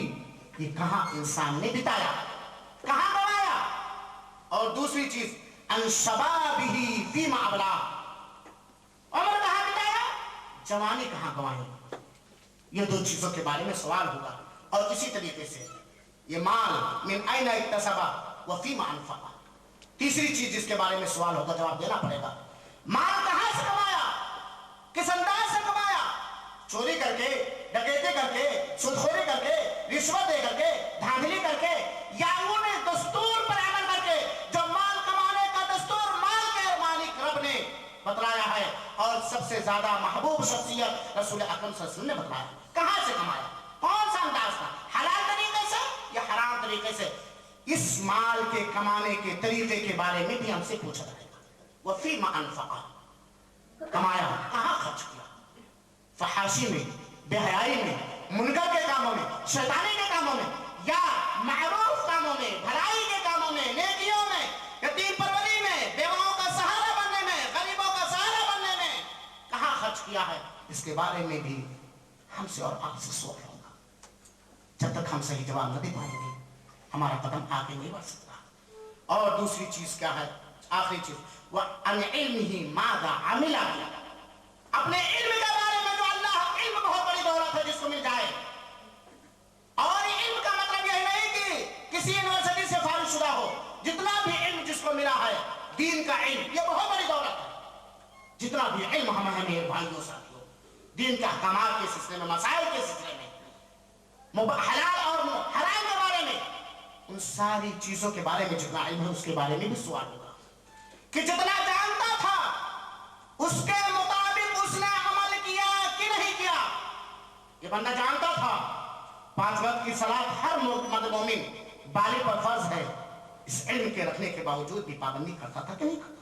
ये कहां इंसान ने बिताया, कहां गवाया? और दूसरी चीज अन शबाबिही फीमा अबला, उम्र कहां बिताया, जवानी कहां गवाई? ये दो चीजों के बारे में सवाल होगा। और इसी तरीके से ये माल मिन ऐन इक्तसबा व फीमा अनफक़ा, तीसरी चीज जिसके बारे में सवाल होगा, जवाब देना पड़ेगा। माल कहां से कमाया, किस अंदाज से कमाया? चोरी करके, डकैती करके, सूदखोरी करके, रिश्वत दे करके, धांधली करके, या उन्हें दस्तूर पर अमल करके जो माल कमाने का दस्तूर माल के मालिक रब ने बतलाया है और सबसे ज्यादा महबूब शख्सियत रसूल अकरम सल्लल्लाहु अलैहि वसल्लम ने बतलाया। कहां से कमाया, कौन सा अंदाज था, हलाल तरीके से या हराम तरीके से? इस माल के कमाने के तरीके के बारे में भी हमसे पूछा जाएगा। वह फीमा अनफक़ा, कमाया कहां खर्च किया? फहाशी में, बेहयाई में, मुनकर के कामों में, शैतानी के कामों में, या मारूफ कामों में, भलाई के कामों में, नेकियों में, यतीम परवरी में, बेवाओं का सहारा बनने में, गरीबों का सहारा बनने में कहां खर्च किया है? इसके बारे में भी हमसे और आपसे सवाल होगा। जब तक हम सही जवाब न दे पाएंगे हमारा कदम आगे नहीं बढ़ सकता। और दूसरी चीज क्या है, आखिरी चीज, वह अन इल्मिही माज़ा अमिला, अपने इल्म के बारे में जो अल्लाह, इल्म बहुत बड़ी दौलत है जिसको मिल जाए। और इल्म का मतलब यह नहीं कि किसी यूनिवर्सिटी से फारिग शुदा हो, जितना भी इल्म जिसको मिला है دین کا علم یہ بہت بڑی دولت ہے. جتنا بھی علم ہمیں ہے میرے بھائیوں ساتھیوں، دین کے احکامات کے سلسلے میں، مسائل کے سلسلے میں، حلال اور حرام کے بارے میں، ان ساری چیزوں کے بارے میں جتنا علم ہے اس کے بارے میں بھی سوال ہوگا کہ جتنا جانتا تھا اس کے مطابق اس نے عمل کیا کہ نہیں کیا. یہ بندہ جانتا تھا 5 وقت کی صلاۃ ہر مرد مومن بالغ پر فرض ہے، اس علم کے رکھنے کے باوجود بھی پابندی کرتا تھا کہ نہیں کرتا؟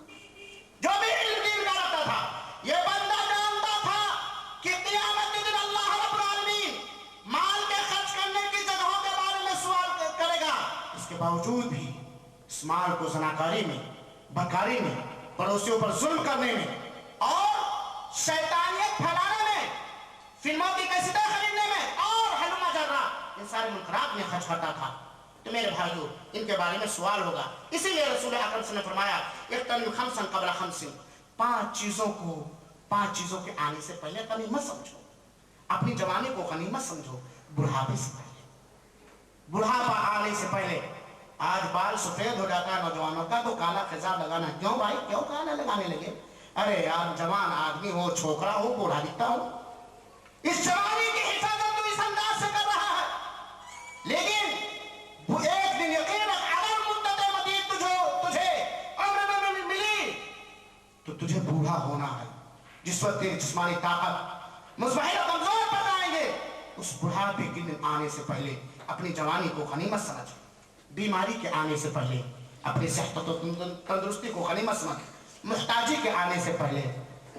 جو بھی علم دین کا رکھتا تھا، یہ بندہ جانتا تھا کہ قیامت کے دن اللہ رب العالمین مال کے خرچ کرنے کی جگہوں کے بارے میں سوال کرے گا. اس کے باوجود بھی اس مال کو زناکاری میں، بدکاری میں، پڑوسیوں پر ظلم کرنے میں اور شیطانیت پھیلانے میں، فلموں کی کیسٹیں خریدنے میں اور ہلما جرا ان سارے منکرات میں خرچ کرتا تھا. تو میرے بھائیو ان کے بارے میں سوال ہوگا. اسی لیے رسول اکرم صلی اللہ علیہ وسلم نے فرمایا اغتنم خمسا قبل خمس، 5 چیزوں کے آنے سے پہلے غنیمت مت سمجھو. اپنی جوانی کو غنیمت سمجھو، بڑھاپے سے پہلے، بڑھاپا آنے سے پہلے. آج بال سفید ہو جاتا ہے نوجوانوں کا تو کالا خزاب لگانا. کیوں بھائی کیوں کالا لگانے لگے؟ ارے یار جوان آدمی ہو، چھوکرا ہو، بوڑھا دکھتا ہو. اس جوانی کی حفاظت تو اس انداز سے کر رہا ہے، لیکن ایک دن یقینا اگر مدت مدید تجھے عمر میں ملی تو تجھے بوڑھا ہونا ہے. جس وقت تیری جسمانی طاقت مزمحل و کمزور پڑ جائیں گے، اس بڑھاپے کے دن آنے سے پہلے اپنی جوانی کو غنیمت سمجھ. بیماری کے آنے سے پہلے اپنی صحت و تندرستی کو غنیمت سمجھ. محتاجی کے آنے سے پہلے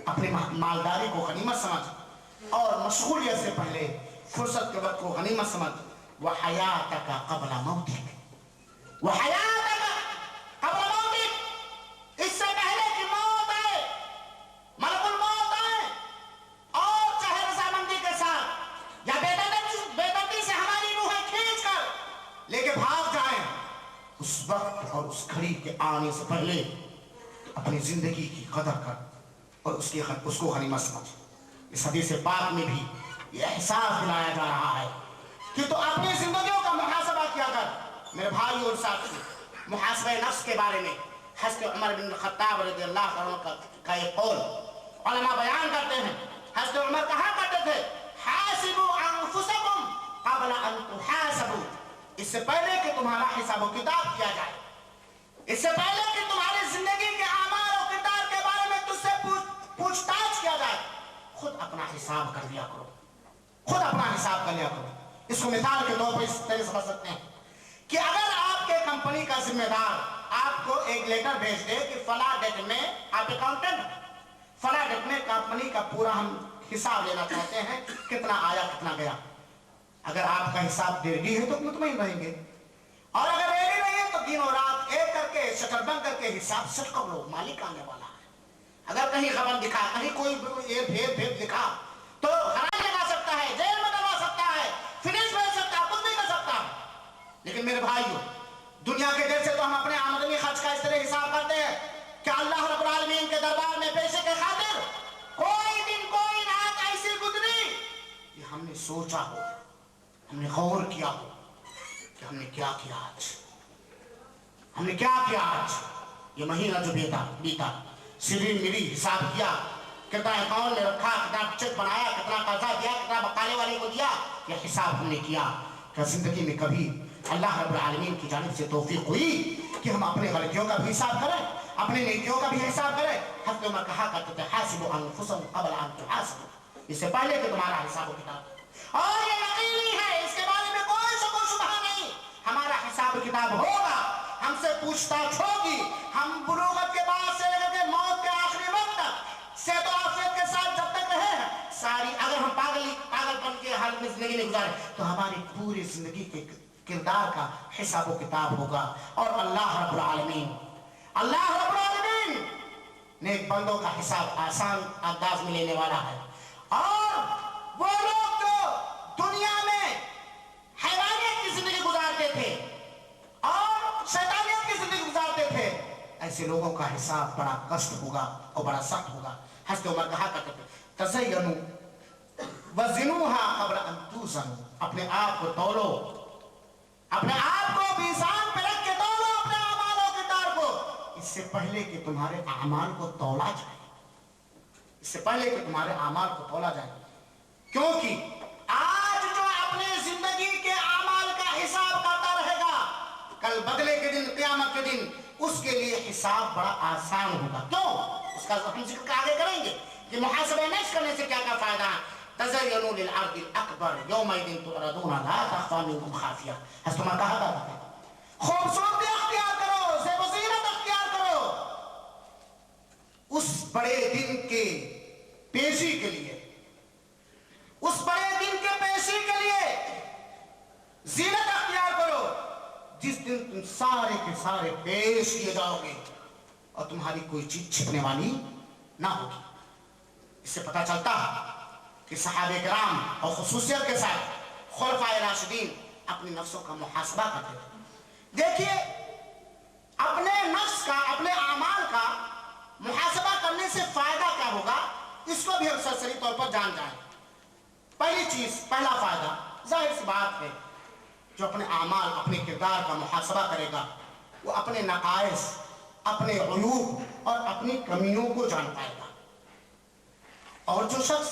اپنی مالداری کو غنیمت سمجھ، اور مشغولیت سے پہلے فرصت کے وقت کو غنیمت سمجھ. وحیاتک قبل موتک، وحیاتک قبل موتک، اس سے پہلے کہ موت آئے، ملک الموت آئے اور چاہے رضامندی کے ساتھ یا بے دردی سے ہماری روحیں کھینچ کر لے کے بھاگ جائیں، اس وقت اور اس گھڑی کے آنے سے پہلے اپنی زندگی کی قدر کر اور اس کو غنیمت سمجھ. اس حدیث پاک میں بھی یہ احساس دلایا جا رہا ہے کہ تو اپنی زندگیوں کا محاسبہ کیا کر. میرے بھائی اور ساتھی، محاسبہ نفس کے بارے میں حضرت عمر بن الخطاب رضی اللہ عنہ کا ایک قول علماء بیان کرتے ہیں. حضرت عمر کہا کرتے تھے حاسبوا انفسکم قبل ان تحاسبوا، اس سے پہلے کہ تمہارا حساب و کتاب کیا جائے، اس سے پہلے کہ تمہاری زندگی کے اعمال و کردار کے بارے میں تجھ سے پوچھ تاچھ کیا جائے، خود اپنا حساب کر لیا کرو، خود اپنا حساب کر لیا کرو. اس کو مثال کے طور پر اس طرح سمجھ سکتے ہیں کہ اگر آپ کے کمپنی کا ذمہ دار آپ کو ایک لیٹر بھیج دے کہ فلاں ڈیٹ میں آپ اکاؤنٹنٹ، فلاں ڈیٹ میں کمپنی کا پورا ہم حساب لینا چاہتے ہیں، کتنا آیا کتنا گیا. اگر آپ کا حساب ریڈی ہے تو مطمئن رہیں گے، اور اگر ریڈی نہیں ہے تو دنوں رات ایک کر کے شٹر بند کر کے حساب سیٹ کر لو، مالک آنے والا ہے. اگر کہیں خبر دکھا، کہیں کوئی بھید دکھا تو حرام لگا سکتا ہے، جیل میں ڈلوا سکتا ہے، فنش بھیج سکتا ہے، کچھ بھی کر سکتا ہے. لیکن میرے بھائیو دنیا کے جیسے تو ہم اپنے آمدنی خرچ کا اس طرح حساب کرتے ہیں کہ اللہ رب العالمین کے دربار میں پیشے کے خاطر کوئی دن کوئی رات ایسی گزری کہ ہم نے سوچا ہو، ہم نے غور کیا ہو کہ ہم نے کیا کیا آج، ہم نے کیا کیا آج. یہ مہینہ جو بیتا سری مری حساب کیا، کتنا اکاؤنٹ میں رکھا، کتنا چیک بنایا، کتنا قرضہ دیا، کتنا بقالے والے کو دیا، یہ حساب ہم نے کیا. کیا زندگی میں کبھی اللہ رب العالمین کی جانب سے توفیق ہوئی کہ ہم اپنے غلطیوں کا بھی حساب کریں، اپنے نیکیوں کا بھی حساب کریں؟ حضرت عمر کہا کرتے تھے حاسبوا انفسکم قبل ان تحاسبوا، اس سے پہلے کہ تمہارا حساب و کتاب. اور یہ یقینی ہے، اس کے بارے میں کوئی شک و شبہ نہیں، ہمارا حساب و کتاب ہوگا، ہم سے پوچھ تاچھ ہوگی. ہم بلوغت کے بعد سے لے کے موت کے آخری وقت تک صحت و عافیت کے ساتھ جب تک رہے ہیں ساری، اگر ہم پاگل پن کے حالت میں زندگی نہیں گزارے تو ہماری پوری زندگی کے کردار کا حساب و کتاب ہوگا. اور اللہ رب العالمین نیک بندوں کا حساب آسان انداز میں لینے والا ہے. اور وہ لوگ جو دنیا میں حیوانیت کی زندگی گزارتے تھے اور شیطانیت کی زندگی گزارتے تھے، ایسے لوگوں کا حساب بڑا کشٹ ہوگا اور بڑا سخت ہوگا. حضرت عمر کہا کرتے تھے تزینوا وزنوها قبل ان توزنوا، اپنے آپ کو تولو، اپنے آپ کو میزان پہ رکھ کے تولو اپنے اعمال و کردار کو، اس اس سے پہلے کہ تمہارے اعمال کو تولا جائے، اس سے پہلے کہ تمہارے اعمال کو تولا جائے، کیونکہ آج جو اپنے زندگی کے اعمال کا حساب کرتا رہے گا، کل بدلے کے دن، قیامت کے دن اس کے لیے حساب بڑا آسان ہوگا۔ کیوں؟ اس کا ہم ذکر آگے کریں گے کہ محاسبہ نفس کرنے سے کیا کیا فائدہ ہے۔ تزینوا للعرض الاکبر یومئذ تعرضون لا تخفی منکم خافیہ، ہستما کہا تھا خوبصورتی اختیار کرو، زیب و زینت اختیار کرو اس بڑے دن کے پیشی کے لیے، اس بڑے دن کے پیشی کے لیے زینت اختیار کرو جس دن تم سارے کے سارے پیش کیے جاؤ گے اور تمہاری کوئی چیز چھپنے والی نہ ہوگی۔ اس سے پتہ چلتا ہے کہ صحابہ کرام اور خصوصیت کے ساتھ خلفائے راشدین اپنی نفسوں کا محاسبہ کرتے تھے۔ دیکھیے اپنے نفس کا، اپنے اعمال کا محاسبہ کرنے سے فائدہ کیا ہوگا، اس کو بھی ہم سرسری طور پر جان جائیں۔ پہلی چیز، پہلا فائدہ ظاہر سی بات ہے، جو اپنے اعمال، اپنے کردار کا محاسبہ کرے گا وہ اپنے نقائص، اپنے عیوب اور اپنی کمیوں کو جان پائے گا۔ اور جو شخص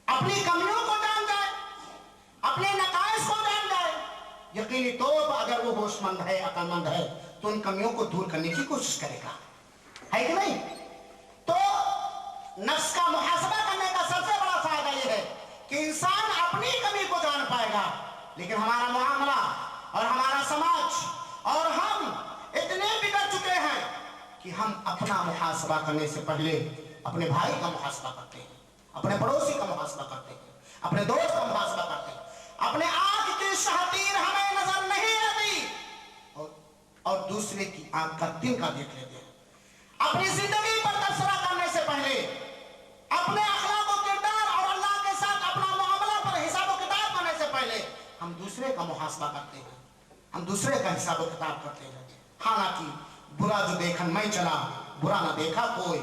اپنی کمیوں کو جان جائے، اپنے نقائص کو جان جائے، یقینی طور پر اگر وہ ہوش مند ہے، عقل مند ہے تو ان کمیوں کو دور کرنے کی کوشش کرے گا، ہے کہ نہیں؟ تو نفس کا محاسبہ کرنے کا سب سے بڑا فائدہ یہ ہے کہ انسان اپنی کمی کو جان پائے گا، لیکن ہمارا معاملہ اور ہمارا سماج اور ہم اتنے بگڑ چکے ہیں کہ ہم اپنا محاسبہ کرنے سے پہلے اپنے بھائی کا محاسبہ کرتے ہیں، اپنے پڑوسی کا محاسبہ کرتے ہیں، اپنے دوست کا محاسبہ کرتے ہیں، اپنے آنکھ کی شہتیر ہمیں نظر نہیں آتی اور دوسرے کی آنکھ کا تنکا دیکھ لیتے ہیں۔ اپنی زندگی پر تبصرہ کرنے سے پہلے اپنے اخلاق و کردار اور اللہ کے ساتھ اپنا معاملہ پر حساب و کتاب کرنے سے پہلے ہم دوسرے کا محاسبہ کرتے ہیں، ہم دوسرے کا حساب و کتاب کرتے ہیں۔ حالانکہ برا جو دیکھن میں چلا برا نہ دیکھا کوئی،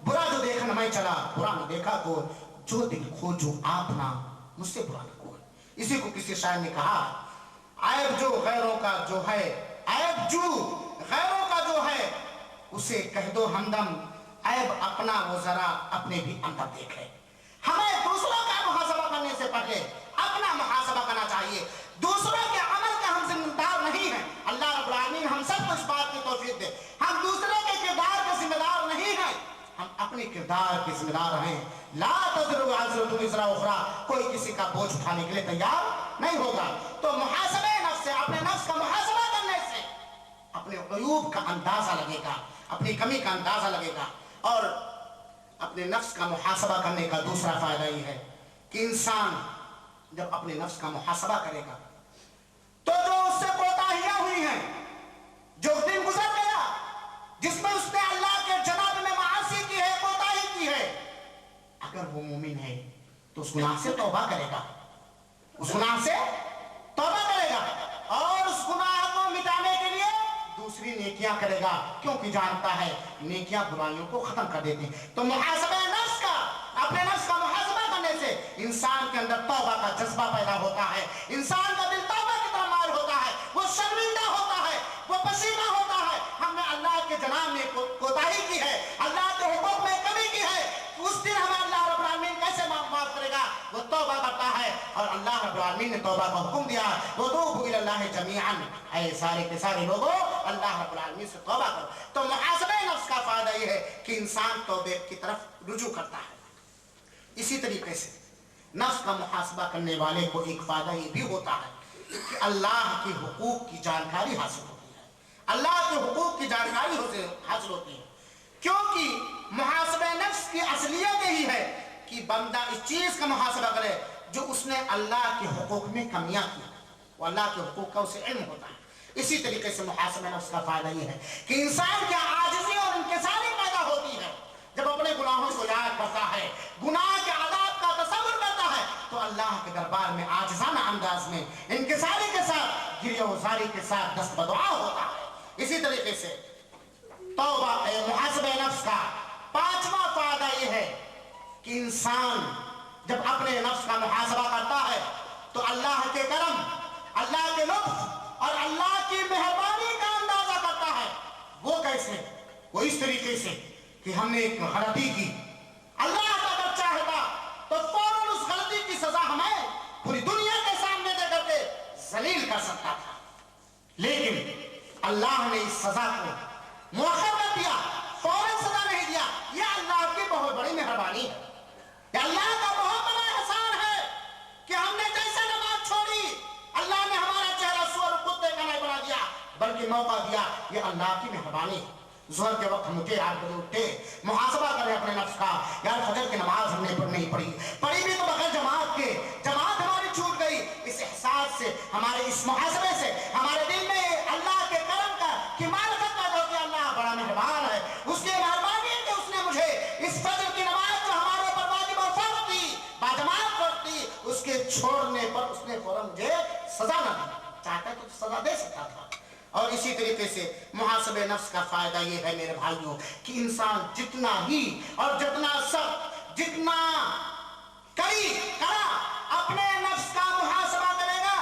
برا جو دیکھن میں چلا برا نہ دیکھا کوئی، جو دل کھو جو آپ نہ مجھ سے برا نہ کوئی۔ اسی کو کسی شاعر نے کہا، عیب جو غیروں کا جو ہے، عیب جو غیروں کا جو ہے اسے کہہ دو ہمدم، عیب اپنا وہ ذرا اپنے بھی اندر دیکھے۔ ہمیں دوسروں کا محاسبہ کرنے سے پہلے اپنا محاسبہ کرنا چاہیے۔ دوسروں کے عمل کا ہم ذمہ دار نہیں ہیں، اللہ رب العالمین ہم سب کو اس بات کی توفیق دے۔ ہم دوسرے کے کردار کے ذمہ دار نہیں ہیں، ہم اپنے کردار کے ذمہ دار ہیں۔ لا تزر وازرۃ وزر اخری، کوئی کسی کا بوجھ اٹھانے کے لیے تیار نہیں ہوگا۔ تو محاسبہ نفس سے، اپنے نفس کا محاسبہ کرنے سے اپنے عیوب کا اندازہ لگے گا، اپنی کمی کا اندازہ لگے گا۔ اور اپنے نفس کا محاسبہ کرنے کا دوسرا فائدہ یہ ہے کہ انسان جب اپنے نفس کا محاسبہ کرے گا تو جو اس سے کوتاہیاں ہوئی ہیں، جو دن گزر گیا جس میں اس نے اللہ کے جناب میں معاصی کی ہے، کوتاہی کی ہے، اگر وہ مومن ہے تو اس گناہ سے توبہ کرے گا، اس گناہ سے توبہ کرے گا اور اس گناہ کو مٹانے کے لیے دوسری نیکیاں کرے گا، کیونکہ جانتا ہے نیکیاں برائیوں کو ختم کر دیتی ہیں۔ تو محاسبہ نفس کا، اپنے نفس کا محاسبہ کرنے سے انسان کے اندر توبہ کا جذبہ پیدا ہوتا ہے، انسان کا دل توبہ کی طرف مائل ہوتا ہے، وہ شرمندہ ہوتا ہے، وہ پشیمہ ہوتا ہے، ہم نے اللہ کے جناب میں کوتاہی کی ہے، اللہ کے حقوق میں کمی کی ہے، اس دن ہمیں اللہ رب العالمین کیسے معاف کرے گا؟ وہ توبہ کرتا ہے اور اللہ رب العالمین نے توبہ کا حکم دیا، وَتُوبُوا إِلَى اللَّهِ جَمِيعًا، اے سارے کے سارے لوگوں اللہ رب العالمین سے توبہ کرو۔ تو محاسبہ نفس کا فائدہ یہ ہے کہ انسان توبہ کی طرف رجوع کرتا ہے۔ اسی طریقے سے نفس کا محاسبہ کرنے والے کو ایک فائدہ یہ بھی ہوتا ہے کہ اللہ کے حقوق کی جانکاری حاصل ہوتی ہے، اللہ کے حقوق کی جانکاری حاصل ہوتی ہے، کیونکہ محاسبہ نفس کی اصلیت یہی ہے کہ بندہ اس چیز کا محاسبہ کرے جو اس نے اللہ کے حقوق میں کمیاں کی، وہ اللہ کے حقوق کا اسے علم ہوتا ہے۔ اسی طریقے سے محاسبہ نفس کا فائدہ یہ ہے کہ انسان کی عاجزی اور انکساری پیدا ہوتی ہے جب اپنے گناہوں کو یاد کرتا ہے، گناہ کے عذاب کا تصور کرتا ہے تو اللہ کے دربار میں عاجزانہ انداز میں انکساری کے ساتھ، گریہ و زاری کے ساتھ دست بدعا ہوتا ہے۔ اسی طریقے سے توبہ محاسبہ نفس کا پانچواں فائدہ یہ ہے کہ انسان جب اپنے نفس کا محاسبہ کرتا ہے تو اللہ کے کرم، اللہ کے لطف اور اللہ کی مہربانی کا اندازہ کرتا ہے۔ وہ کیسے؟ कि हमने एक गलती की, अल्लाह अगर चाहता तो फौरन उस गलती की सजा हमें पूरी दुनिया के सामने दे करके जलील कर सकता था, लेकिन अल्लाह ने इस सजा को मौखर कर दिया, फौरन सजा नहीं दिया। यह अल्लाह की बहुत बड़ी मेहरबानी है, यह अल्लाह का बहुत बड़ा एहसान है कि हमने जैसे नमाज छोड़ी, अल्लाह ने हमारा चेहरा सूअर कुत्ते का नहीं बना दिया, बल्कि मौका दिया। यह अल्लाह की मेहरबानी है। ज़ोहर के वक्त हम उठे, 8 बजे उठे, मुहासबा करें अपने नफ्स का, यार फजर की नमाज हमने नहीं पढ़ी भी तो बगैर जमात के, जमात हमारी छूट गई। इस एहसास से, हमारे इस मुहासबे से हमारे दिल में अल्लाह के करम का कि मारिफत पैदा होती है, अल्लाह बड़ा मेहरबान है, उसकी मेहरबानी है कि उसने मुझे इस फजर की नमाज जो हमारे ऊपर वाजिब और फर्ज थी, बाजमात पढ़ती, उसके छोड़ने पर उसने फौरन मुझे सजा न दी, चाहता तो सजा दे सकता था। और इसी तरीके से मुहासबे नफ्स का फायदा ये है मेरे भाइयों कि इंसान जितना ही और जितना सब जितना करा अपने नफ्स का मुहासबा करेगा,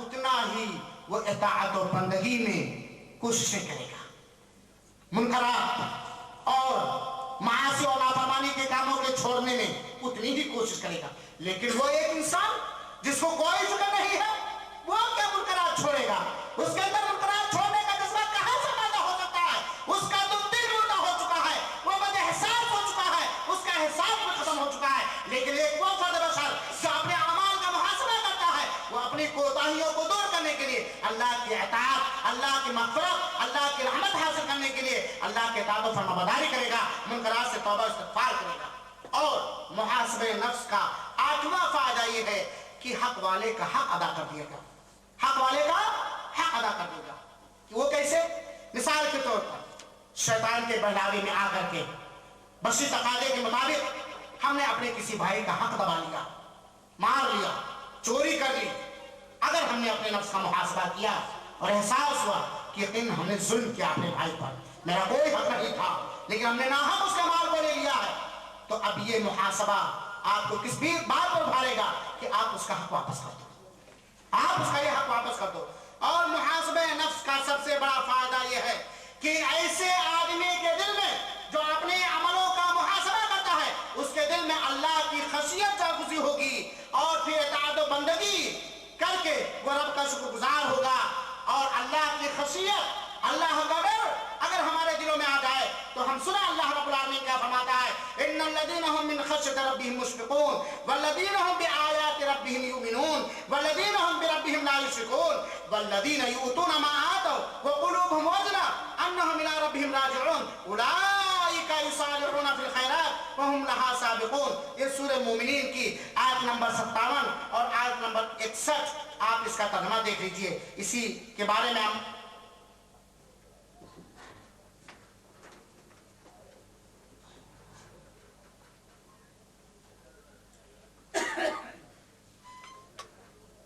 उतना ही वो इताअत और बंदगी में कोशिशें करेगा, मुनकरात और मासी और नाफरमानी के कामों के छोड़ने में उतनी ही कोशिश करेगा। लेकिन वो एक इंसान जिसको कोई फिक्र नहीं है, वो क्या मुनकरात छोड़ेगा? उसके अंदर मुनकरात छोड़ने का जज्बा कहां से पैदा हो सकता है? उसका तो दिल मुर्दा हो चुका है, वो बदएहसास हो चुका है, उसका एहसास में खत्म हो चुका है। लेकिन एक वो फर्द बशर जो अपने अमाल का मुहासबा करता है, वो अपनी कोताहियों को दूर करने के लिए अल्लाह की इताअत, अल्लाह की मग़फ़िरत, अल्लाह की रहमत हासिल करने के लिए अल्लाह के इताअत और फरमाबरदारी करेगा, मुनकरात से तौबा इस्तिग़फ़ार करेगा। और मुहासबे नफ्स का 8वां फायदा ये है कि हक वाले का हक अदा कर दिएगा, हक वाले का हक अदा कर देगा। कि वो कैसे? मिसाल के तौर पर शैतान के बहलावे में आकर के बशी तकादे के मुताबिक हमने अपने किसी भाई का हक दबा लिया, मार लिया, चोरी कर ली। अगर हमने अपने नफ्स का मुहासबा किया और एहसास हुआ कि यकीन हमने जुल्म किया अपने भाई पर, मेरा कोई हक नहीं था, लेकिन हमने नाहक उसके माल को ले लिया है, तो अब ये मुहासबा आपको किस भी बात पर उभारेगा कि आप उसका हक वापस कर दो, आप उसका ये हक वापस कर दो। और मुहासबे नफ्स का सबसे बड़ा फायदा यह है कि ऐसे आदमी के दिल में जो अपने अमलों का मुहासबा करता है, उसके दिल में अल्लाह की खशियत जागृति होगी और फिर इताअत और बंदगी करके वो रब का शुक्रगुजार होगा। और अल्लाह की खशियत, अल्लाह का डर अगर हमारे दिलों में आ जाए तो हम सुना अल्लाह रब्बुल आलमीन क्या फरमाता है, इन्नल लज़ीना हुम मिन खश्यति रब्बिहिम मुश्फ़िक़ून वल्लज़ीना हुम बिआयाति रब्बिहिम युमिनून वल्लज़ीना हुम बिरब्बिहिम ला युश्रिकून वल्लज़ीना यु'तूना मा आतव व क़ुलूबुहुम वजला अन्नहुम इला रब्बिहिम राजिऊन उलाइका युसारिऊना फिल खैरात व हुम लहा साबिक़ून। ये सूरह मोमिनीन की आयत नंबर 57 और आयत नंबर 61, आप इसका तर्जुमा देख लीजिए। इसी के बारे में हम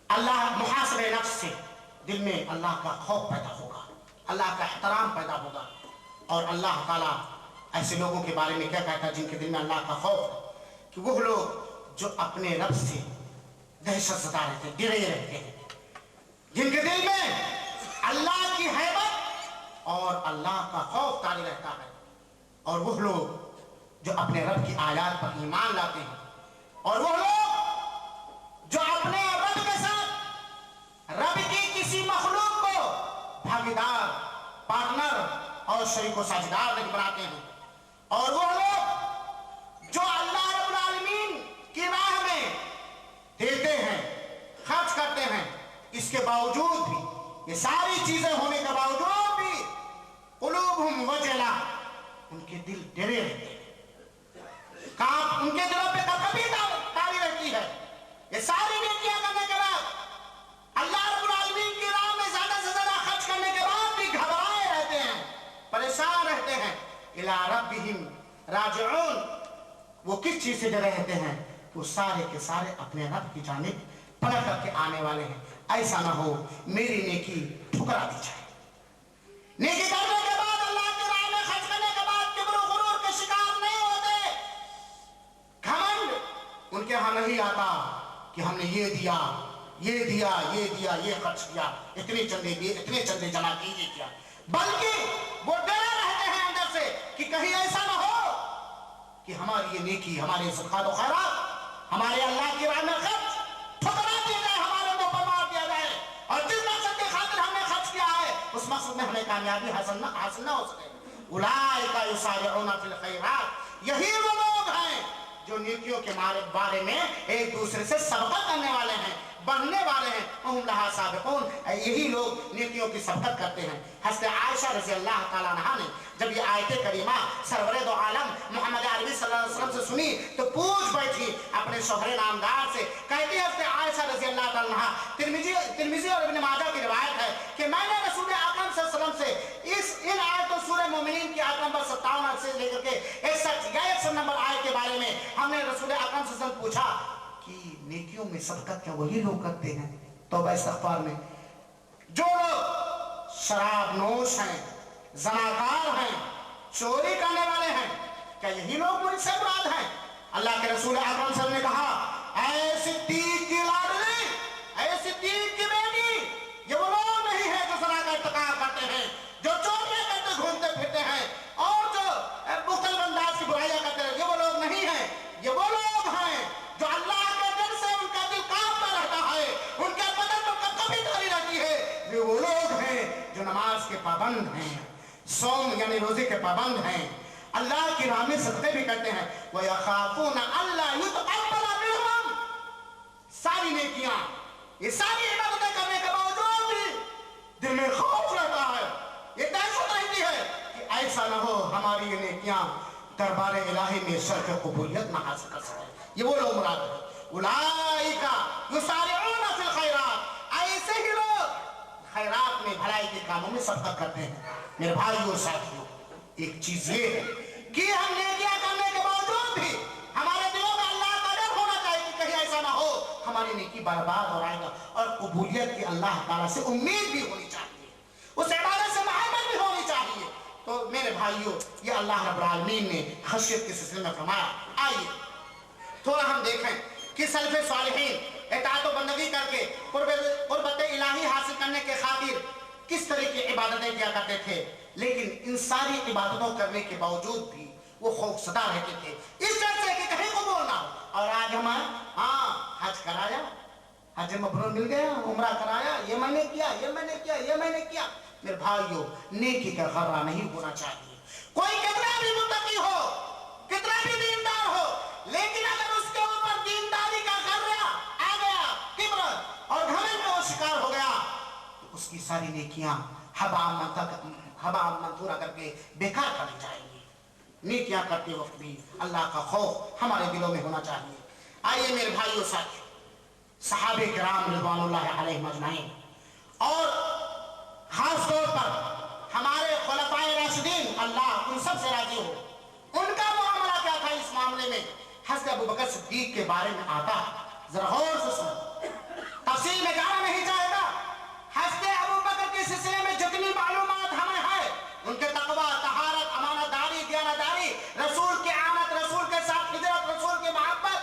अल्लाह मुहासबे नफ्स से दिल में अल्लाह का खौफ पैदा होगा, अल्लाह का एहतराम पैदा होगा। और अल्लाह ताला ऐसे लोगों के बारे में क्या कहता है जिनके दिल में अल्लाह का खौफ है, कि वो लोग जो अपने रब से दहशत सता रहते, डरे रहते हैं, जिनके दिल में अल्लाह की हैबत और अल्लाह का खौफ तारी रहता है। और वो लोग जो अपने रब की आयत पर ईमान लाते हैं, और वो लोग जो अपने रब के साथ रब की किसी मखलूक को भागीदार, पार्टनर और शरीक व साझेदार नहीं बनाते हैं। और वो लोग जो अल्लाह रब्बुल आलमीन की राह में देते हैं, खर्च करते हैं, इसके बावजूद भी, ये सारी चीजें होने के बावजूद भी कुलूबुहुम वजला, उनके दिल डरे रहते हैं, उनके दिलों पे कभी तारी रहती है। ये सारी नेकियां करने के बाद, अल्लाह रब्बुल आलमीन की राह में ज्यादा से ज्यादा खर्च करने के बाद भी घबराए रहते हैं, परेशान रहते हैं। इला रब्बिहिम राजिऊन, वो किस चीज से डरे रहते हैं? वो सारे के सारे अपने रब की जानिब पलट करके आने वाले हैं। ऐसा ना हो मेरी नेकी ठुकरा दी जाए। नेकी करने के बाद, अल्लाह की राह में खर्च करने के बाद किब्र और गुरूर के शिकार नहीं होते। घमंड उनके यहां नहीं आता कि हमने ये दिया, ये दिया, ये दिया, ये खर्च किया, इतने चंदे दिए, इतने चंदे जमा कीजिए किया, बल्कि वो डरे रहते हैं अंदर से कि कहीं ऐसा ना हो कि हमारी ये नेकी, हमारे सदका तो खैरात, हमारे अल्लाह की राह में खर्च ठुकरा दिया जाए, हमारे मुंह पर मार दिया जाए, और जिस मकसद के खातिर हमने खर्च किया है उस मकसद में हमें कामयाबी हासिल ना हो सके। उलाइका युसारिऊना फिल खैरात, यही वो लोग हैं जो नेकियों के बारे में एक दूसरे से सबकत करने वाले हैं, बढ़ने वाले हैं। हम लहा साबिकून, यही लोग नेकियों की सबकत करते हैं। हज़रत आयशा रज़ी अल्लाह ताला अन्हा ने जब ये आयत करीमा सरवरे दो आलम मोहम्मद अरबी सल्लल्लाहु अलैहि वसल्लम से सुनी तो पूछ बैठी अपने शोहरे नामदार से, कहती है हज़रत आयशा रज़ी अल्लाह ताला अन्हा, तिरमिज़ी और इब्न माजा की रिवायत है कि मैंने रसूल अकरम सल्लल्लाहु अलैहि वसल्लम से इन आयतों सूरह मोमिनीन की आयत नंबर 57 से लेकर के 61 या 100 नंबर आयत के बारे में हमने रसूल अकरम सल्लल्लाहु अलैहि वसल्लम पूछा कि नेकियों में सबकत क्या वही लोग करते हैं? तौबा इस्तिग़फ़ार में जो लोग शराब नोश हैं, ज़नाकार हैं, चोरी करने वाले हैं, क्या यही लोग मुझसे मुराद हैं? अल्लाह के रसूल अकरम सल्लल्लाहु अलैहि वसल्लम ने कहा, ऐ सिद्दीक़ की लाडली, ऐ सिद्दीक़ की बेटी, ये वो लोग नहीं है जो ज़ना का इर्तिकाब करते हैं, जो चोरियां करते घूमते फिरते हैं और जो मुख्तलिफ अंदाज की बुराइयां करते हैं। ये वो लोग नहीं हैं, ये वो लोग हैं जो अल्लाह के डर से उनका दिल कांपता रहता है, उनके बदन में कभी तारी रहती है। ये वो लोग हैं जो नमाज के पाबंद हैं, सोम यानी रोजे के पाबंद हैं, अल्लाह की राह में सदक़े भी करते हैं। व यख़ाफ़ून अल्ला युतक़ब्बल मिनहुम, सारी नेकियां, ये सारी इबादतें करने के बावजूद भी दिल में खौफ रहता है, ये दहशत रहती है कि ऐसा न हो हमारी ये नेकियां दरबार इलाही में शर्फ कबूलियत ना हासिल कर सके। ये वो लोग मुराद है। उलाइका युसारिऊना फिल खैरात, ऐसे ही लोग खैरात में, भलाई के कामों में सबकत करते हैं। मेरे भाइयों और साथियों, एक चीज ये है कि हम नेकियां करने के बावजूद भी हमारे दिलों में अल्लाह का डर होना चाहिए कि कहीं ऐसा ना हो हमारी नेकी बर्बाद हो जाएगा, और कबूलियत की अल्लाह ताला से उम्मीद भी होनी चाहिए, उस इबादत से मोहब्बत भी होनी चाहिए। तो मेरे भाइयों, ये अल्लाह रब्बुल आलमीन ने खशियत के सिलसिले में फरमाया। आइए थोड़ा हम देखें कि सल्फ़े सालिहीन इताअत व बंदगी करके कुर्बत इलाही हासिल करने के खातिर किस तरह की इबादतें किया करते थे, लेकिन इन सारी इबादतों करने के बावजूद भी वो खौफसदा रहते थे इस डर से कि कहीं कबूल ना हो। और आज हम हज कराया, हज मबरूर मिल गया, उम्रा कराया, ये मैंने किया, ये मैंने किया, ये मैंने किया। मेरे भाइयों, नेकी का गर्रा नहीं होना चाहिए। कोई कितना भी मुत्तकी हो, कितना भी दीनदार हो, लेकिन अगर उसके ऊपर दीनदारी का गर्रा आ गया, किब्र और घमंड में वो शिकार हो गया, तो उसकी सारी नेकियां हवा मंथूरा करके बेकार कर दी जाएंगी। नेकियां करते वक्त भी अल्लाह का खौफ हमारे दिलों में होना चाहिए। आइए मेरे भाइयों साथियों, सहाबे किराम रिज़वानुल्लाह अलैहिम अजमाइन और खास तौर पर हमारे खुलफाए राशिदीन, अल्लाह उन सब से राजी हो, उनका मामला क्या था इस मामले में? हज़रत अबू बकर सिद्दीक के बारे में आता है, जरा गौर से सुनो, तफसील में जाना नहीं चाहेगा। हज़रत अबू बकर के सिलसिले में जितनी मालूमात हमें है, उनके तक़वा, तहारत, अमानतदारी, दयानतदारी, रसूल की आमद, रसूल के साथ हिजरत, रसूल की मोहब्बत,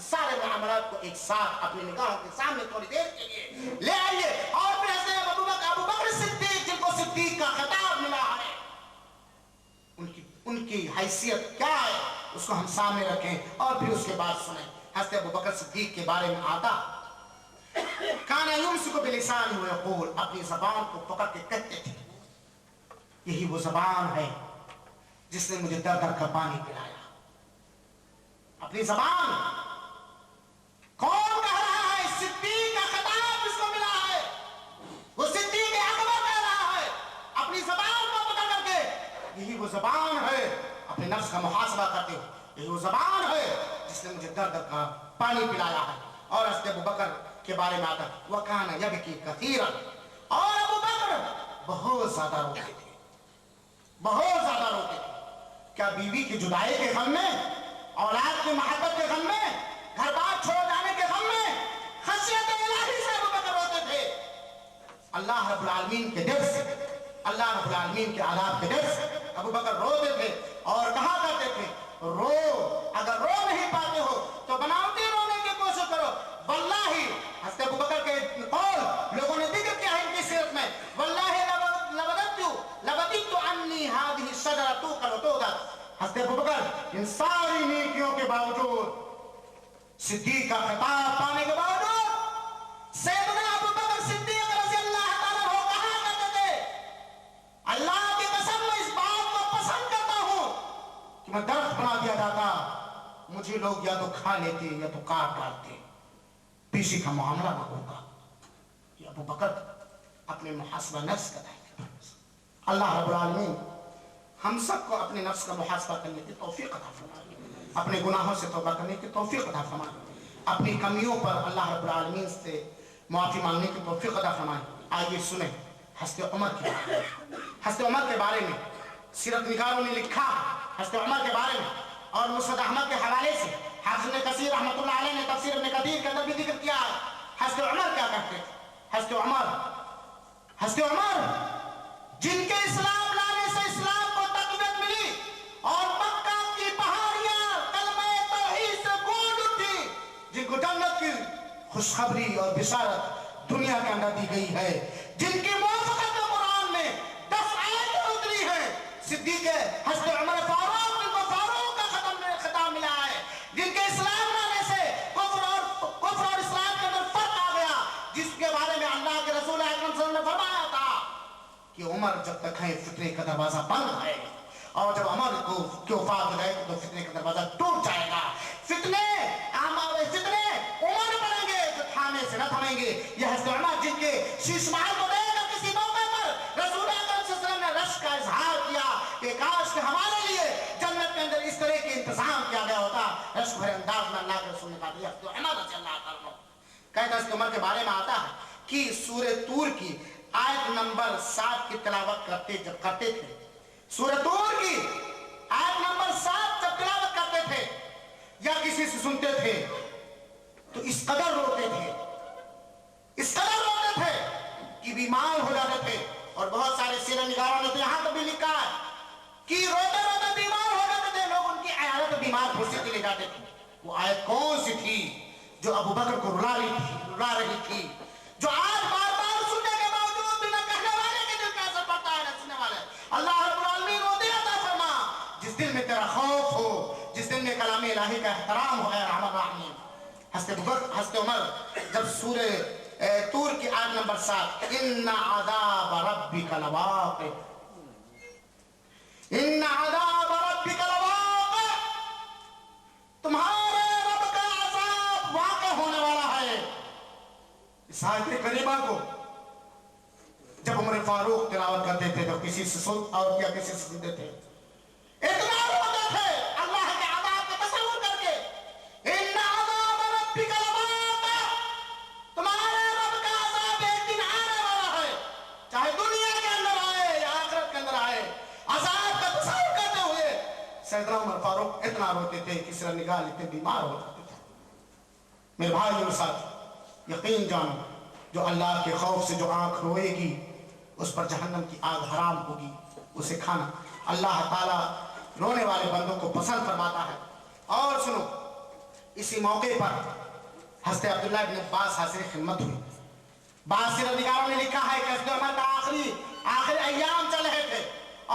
सारे मामलात को एक साथ अपनी निगाहों के सामने थोड़ी देर के लिए ले आइए और फिर हज़रत अबू बकर सिद्दीक, जिनको सिद्दीक का खिताब मिला है, उनकी हैसियत क्या है उसको हम सामने रखें और फिर उसके बाद सुने। हज़रत अबू बकर सिद्दीक के बारे में आता, काना युमसिकु बिलिसानिही व यक़ूल, अपनी ज़बान को पकड़ के कहते थे, यही वो ज़बान है जिसने मुझे दर दर का पानी पिलाया। अपनी ज़बान कौन कह रहा है? सिद्दीक का खिताब जिसको मिला है, वो सिद्दीक अकबर कह रहा है अपनी ज़बान को पकड़ करके, यही वो ज़बान है, अपने नफ्स का मुहासबा करते हो, यही वो ज़बान है जिसने मुझे दर दर का पानी पिलाया है। और हज़रत अबू बकर के बारे में आता, वकाना यबकी कसीरन, और अबू बकर बहुत ज्यादा रोते थे, बहुत ज्यादा रोते थे। क्या बीवी की जुदाई के गम में, औलाद की मोहब्बत के गम में, घर बार छोड़ जाने के गम में, खशियत इलाही से अबू बकर रोते थे। अल्लाह रब्बुल आलमीन के डर से, अल्लाह रब्बुल आलमीन के आदाब के डर से अबू बकर रोते थे और कहा करते थे, रो, अगर रो नहीं पाते हो तो बनावटी रोने की कोशिश करो। वल्लाही, हज़रत अबू बकर के कौल लोगों ने जिक्र किया है इनकी सीरत में, वल्लाही लवदितु अन्नी हादिही शजरतु कलतुदा। हज़रत अबू बकर इन सारी सिद्दीक का खिताब पाने के बावजूद सैयदना अबू बकर सिद्दीक रज़ी अल्लाह ताला अन्हु कहा करते थे, अल्लाह की कसम मैं इस बात को पसंद करता हूं कि मैं दरख्त बना दिया जाता, मुझे लोग या तो खा लेते या तो काट डालते, पीछे का मामला न होगा। ये अबू बकर अपने मुहासबा नफ्स का दायरा। अल्लाह रब्बुल आलमीन हम सबको अपने नफ्स का मुहासबा करने की तौफीक अता फरमाए, अपने गुनाहों से तौबा करने की तौफीक अता फरमाए, अपनी कमियों पर अल्लाह रब्बुल आलमीन से माफी मांगने की तौफीक अता फरमाए। आइए सुने हज़रत उमर के बारे में। हज़रत उमर के बारे में सीरत निगारों ने लिखा हज़रत उमर के बारे में, और मुसनद अहमद के हवाले से हाफिज़ इब्न कसीर रहमतुल्लाह अलैह ने तफसीर इब्न कतीर के अंदर भी जिक्र किया है। हज़रत उमर क्या कहते थे? हज़रत उमर जिनके इस्लाम लाने से इस्लाम को तक़वियत मिली और मक्का की पहाड़ियां कलमे तौहीद से गूंज उठी, जिनको जन्नत की खुशखबरी और बिशारत दुनिया के अंदर दी गई है, जिनकी मुवाफ़क़त में कुरान में 10 आयतें उतरी हैं, सिद्दीक़ हज़रत उमर फारूक, जिनको फारूक का खिताब मिला है, जिनके इस्लाम लाने से कुफ्र और इस्लाम के अंदर फर्क आ गया, जिसके बारे में अल्लाह के रसूल अकरम सल्लल्लाहु अलैहि वसल्लम ने फरमाया था कि उमर जब तक है फितने का दरवाजा बंद है, और जब उमर को वफात हो जाएगी तो फितने का दरवाजा टूट जाएगा। फितने उमर बनेंगे जो थामे से न थमेंगे। यह हज़रत उमर जिनके शीश महल को देखकर किसी मौके पर रसूल अकरम सल्लल्लाहु अलैहि वसल्लम ने रश्क का इजहार किया कि काश कि हमारे लिए जन्नत के अंदर इस तरह के इंतजाम किया गया होता। रश्क भरे अंदाज में अल्लाह के रसूल ने कहा दिया तो उमर रज़ियल्लाहु अन्हु कहते हैं। उमर के बारे में आता है कि सूरह तूर की आयत नंबर 7 की तिलावत करते थे। सूरह तूर की आयत नंबर 7 जब तिलावत करते थे या किसी से सुनते थे तो इस कदर रोते थे कि बीमार हो जाते थे। और बहुत सारे सीरत निगारों ने तो यहाँ तक भी लिखा है कि रोते रोते बीमार हो जाते थे लोग, उनकी आयत बीमार कुर्सी के ले जाते थे। वो आयत कौन सी थी जो अबू बकर को रुला रही थी, जो आज बार बार सुनने के बावजूद भी न कहने वाले के दिल का असर पड़ता है, न सुनने वाले। अल्लाह रब्बुल आलमीन को दिया था फरमा, जिस दिल में तेरा खौफ हो, जिस दिल में कलाम इलाही का एहतराम हो, ऐ रहमान रहीम। हज़रत उमर जब सूरह तूर की आयत नंबर 7 इन्ना अज़ाब रब्बिका लवाक़ि, इन्ना अज़ाब रब्बिका लवाक़ि, तुम्हारे रब का अज़ाब वाक़े होने वाला है। इस आयत करीमा को जब उमर फारूक तिलावत करते थे तो किसी से सुन और क्या किसी से सुनते थे, इतना रोते थे अल्लाह के अज़ाब का तसव्वुर करके। इन्ना अज़ाब रब्बिका लवाक़ि, तुम्हारे रब का अज़ाब एक दिन आने वाला है, चाहे दुनिया के अंदर आए या आखिरत के अंदर आए। अज़ाब का तसव्वुर करते हुए सैयदना उमर फारूक इतना रोते थे कि सिर निगाह इतने बीमार हो जाते थे। मेरे भाई और साथ यकीन जानो, जो अल्लाह के खौफ से जो आंख रोएगी उस पर जहन्नम की आग हराम होगी, उसे खाना अल्लाह ताला रोने वाले बंदों को पसंद फरमाता है। और सुनो, इसी मौके पर हज़रत अब्दुल्लाह इब्न अब्बास हाज़िर खिदमत हुई। बाज़ सीरत निगारों ने लिखा है कि हज़रत उमर का आखिरी अय्याम चल रहे थे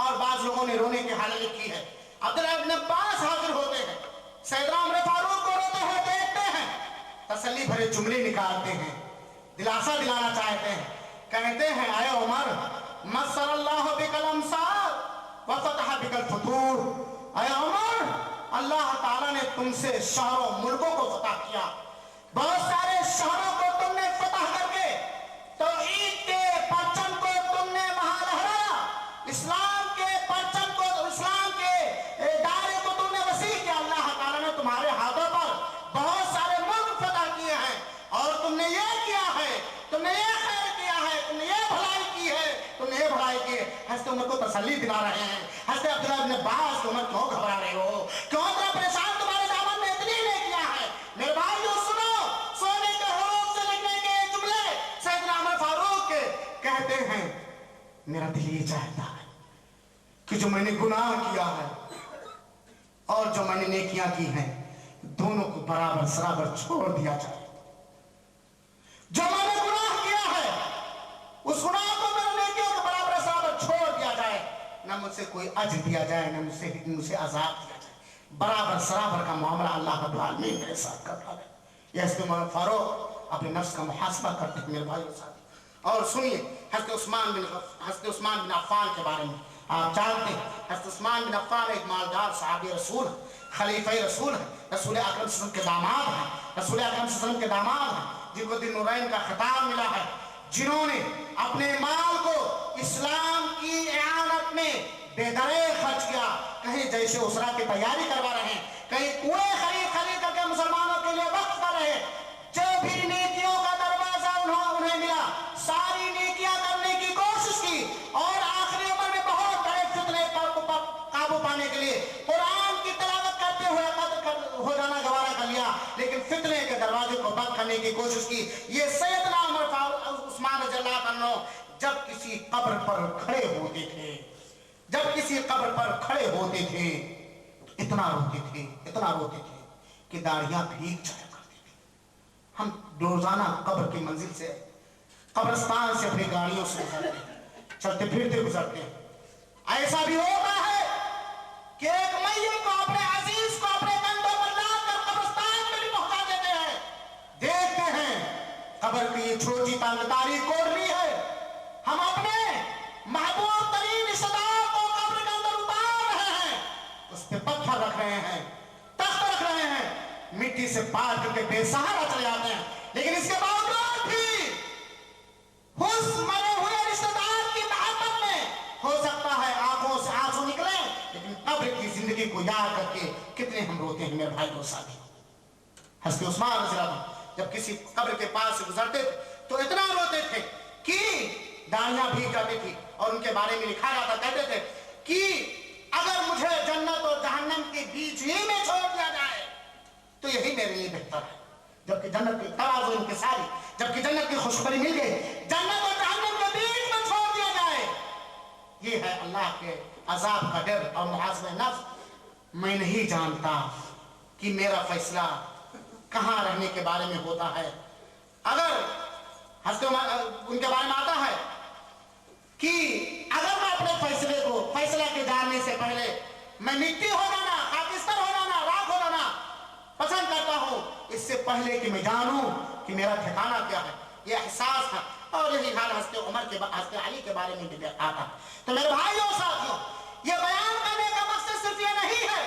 और बाज़ लोगों ने रोने की हालत लिखी है। अब्दुल्लाह इब्न अब्बास हाजिर होते हैं, सैयदना उमर फारूक को रोते हुए देखते हैं, तसल्ली भरे जुमले निकालते हैं, दिलासा दिलाना चाहते हैं। कहते हैं आए उमर, मस्सल्लाहु बिकल अमसाल व फतह बिकल फुतूर। आए उमर, अल्लाह ताला ने तुमसे शहरों मुल्कों को फतह किया, बहुत सारे शहरों को तुमने फतह करके तौहीद के परचम को तुमने वहां लहराया, इस्लाम के परचम को, इस्लाम के दायरे को तुमने वसी किया। अल्लाह ताला ने तुम्हारे हाथों पर बहुत सारे मुल्क फतह किए हैं और तुमने ये किया है, तुमने ये खैर किया है, तुमने ये भलाई की है, तुमने ये भलाई की है। हज़रत उमर को तसल्ली दिला रहे हैं। हज़रत अब्दुल्लाह इब्न अब्बास, उमर क्यों घबरा रहे हो, क्यों इतना परेशान, तुम्हारे दामन में इतनी ने किया है। मेरे भाइयों सुनो, सोने के हुरूफ से लिखने के जुमले सैयदना उमर फारूक के कहते हैं, मेरा दिल ये चाहता है कि जो मैंने गुनाह किया है और जो मैंने नेकियां की हैं, दोनों को बराबर सराबर छोड़ दिया जाए। जो मैंने गुनाह किया है उस गुनाह को मेरे नेकियों के बराबर सराबर छोड़ दिया जाए, ना मुझसे कोई अज दिया जाए, ना मुझसे अजाब दिया जाए। बराबर सराबर का मामला अल्लाह रब्बुल आलमीन मेरे साथ कर रहा है। ये हज़रत उमर फारूक अपने नफ्स का मुहासबा करते हैं मेरे भाइयों साथ। और सुनिए हज़रत उस्मान बिन अफ़्फ़ान के बारे में। आप जानते हैं हज़रत उस्मान बिन अफ़्फ़ान एक मालदार सहाबी रसूल है, खलीफा रसूल है, रसूल अकरम सल्लल्लाहु अलैहि वसल्लम के दामाद हैं, रसूल अकरम सल्लल्लाहु अलैहि वसल्लम के दामाद हैं, जिनको दिन नूरैन का खिताब मिला है, जिन्होंने अपने माल को इस्लाम की इआनत में बेदरे खर्च किया। कहीं जैसे उसरा की तैयारी करवा रहे हैं, कहीं कुएं खरीद करके मुसलमानों के लिए वक्फ कर रहे हैं। जो भी नेकियों का दरवाजा उन्हें मिला, सारी नेकियां करने की कोशिश की और आखिरी उम्र में बहुत बड़े फितने पर काबू पाने के लिए कुरान की तिलावत करते हुए हो जाना गवारा कर लिया, लेकिन फितने के दरवाजे को बंद करने की कोशिश की। ये सैयदना उस्मान रज़ियल्लाहु अन्हु जब किसी कब्र पर खड़े होते थे, जब किसी कब्र पर खड़े होते थे तो इतना रोते थे कि दाढ़ियां भीग जाया करती थी। हम रोजाना कब्र की मंजिल से, कब्रिस्तान से अपनी गाड़ियों से गुजरते हैं, चलते फिरते गुजरते हैं। ऐसा भी होता है कि एक मैयत को, अपने अजीज को अपने कंधों पर लादकर कब्रिस्तान में भी पहुंचा देते हैं। देखते हैं कब्र की छोटी तारीख कोरनी है, हम अपने महबूब तरीन रिश्तेदार को कब्र के अंदर उतार रहे हैं, उस पे पत्थर रख रहे हैं, तख्त रख रहे हैं, मिट्टी से पार करके बेसहारा चले जाते हैं। लेकिन इसके बावजूद भी उस मरे हुए रिश्तेदार की मोहब्बत में हो सकता है आंखों से आंसू निकले, लेकिन कब्र की जिंदगी को याद करके कितने हम रोते हैं मेरे भाई और साथी। हज़रत उस्मान रज़ियल्लाहु अन्हु जब किसी कब्र के पास से गुजरते थे तो इतना रोते थे कि दाढ़ियां भीग जाती थी। और उनके बारे में लिखा जाता, कहते थे कि अगर मुझे जन्नत और जहन्नम के बीच ही में छोड़ दिया जाए तो यही मेरे लिए बेहतर है। जबकि जन्नत की तवाज़ु इंकिसारी, जबकि जन्नत की खुशखबरी मिल गई, जन्नत और जहन्नम के बीच में छोड़ दिया जाए, ये है अल्लाह के अजाब का डर और मुहासबे नफ्स। मैं नहीं जानता कि मेरा फैसला कहाँ रहने के बारे में होता है। अगर उनके बारे में आता है कि अगर मैं अपने फैसले के जानने से पहले मैं मिट्टी हो जाना, खाकिस्तान हो जाना, राख हो जाना पसंद करता हूँ, इससे पहले कि मैं जानूं कि मेरा ठिकाना क्या है। यह एहसास है। और यही हाल हज़रत अली के बारे में भी आता। तो मेरे भाइयों साथियों, ये बयान करने का मकसद सिर्फ ये नहीं है,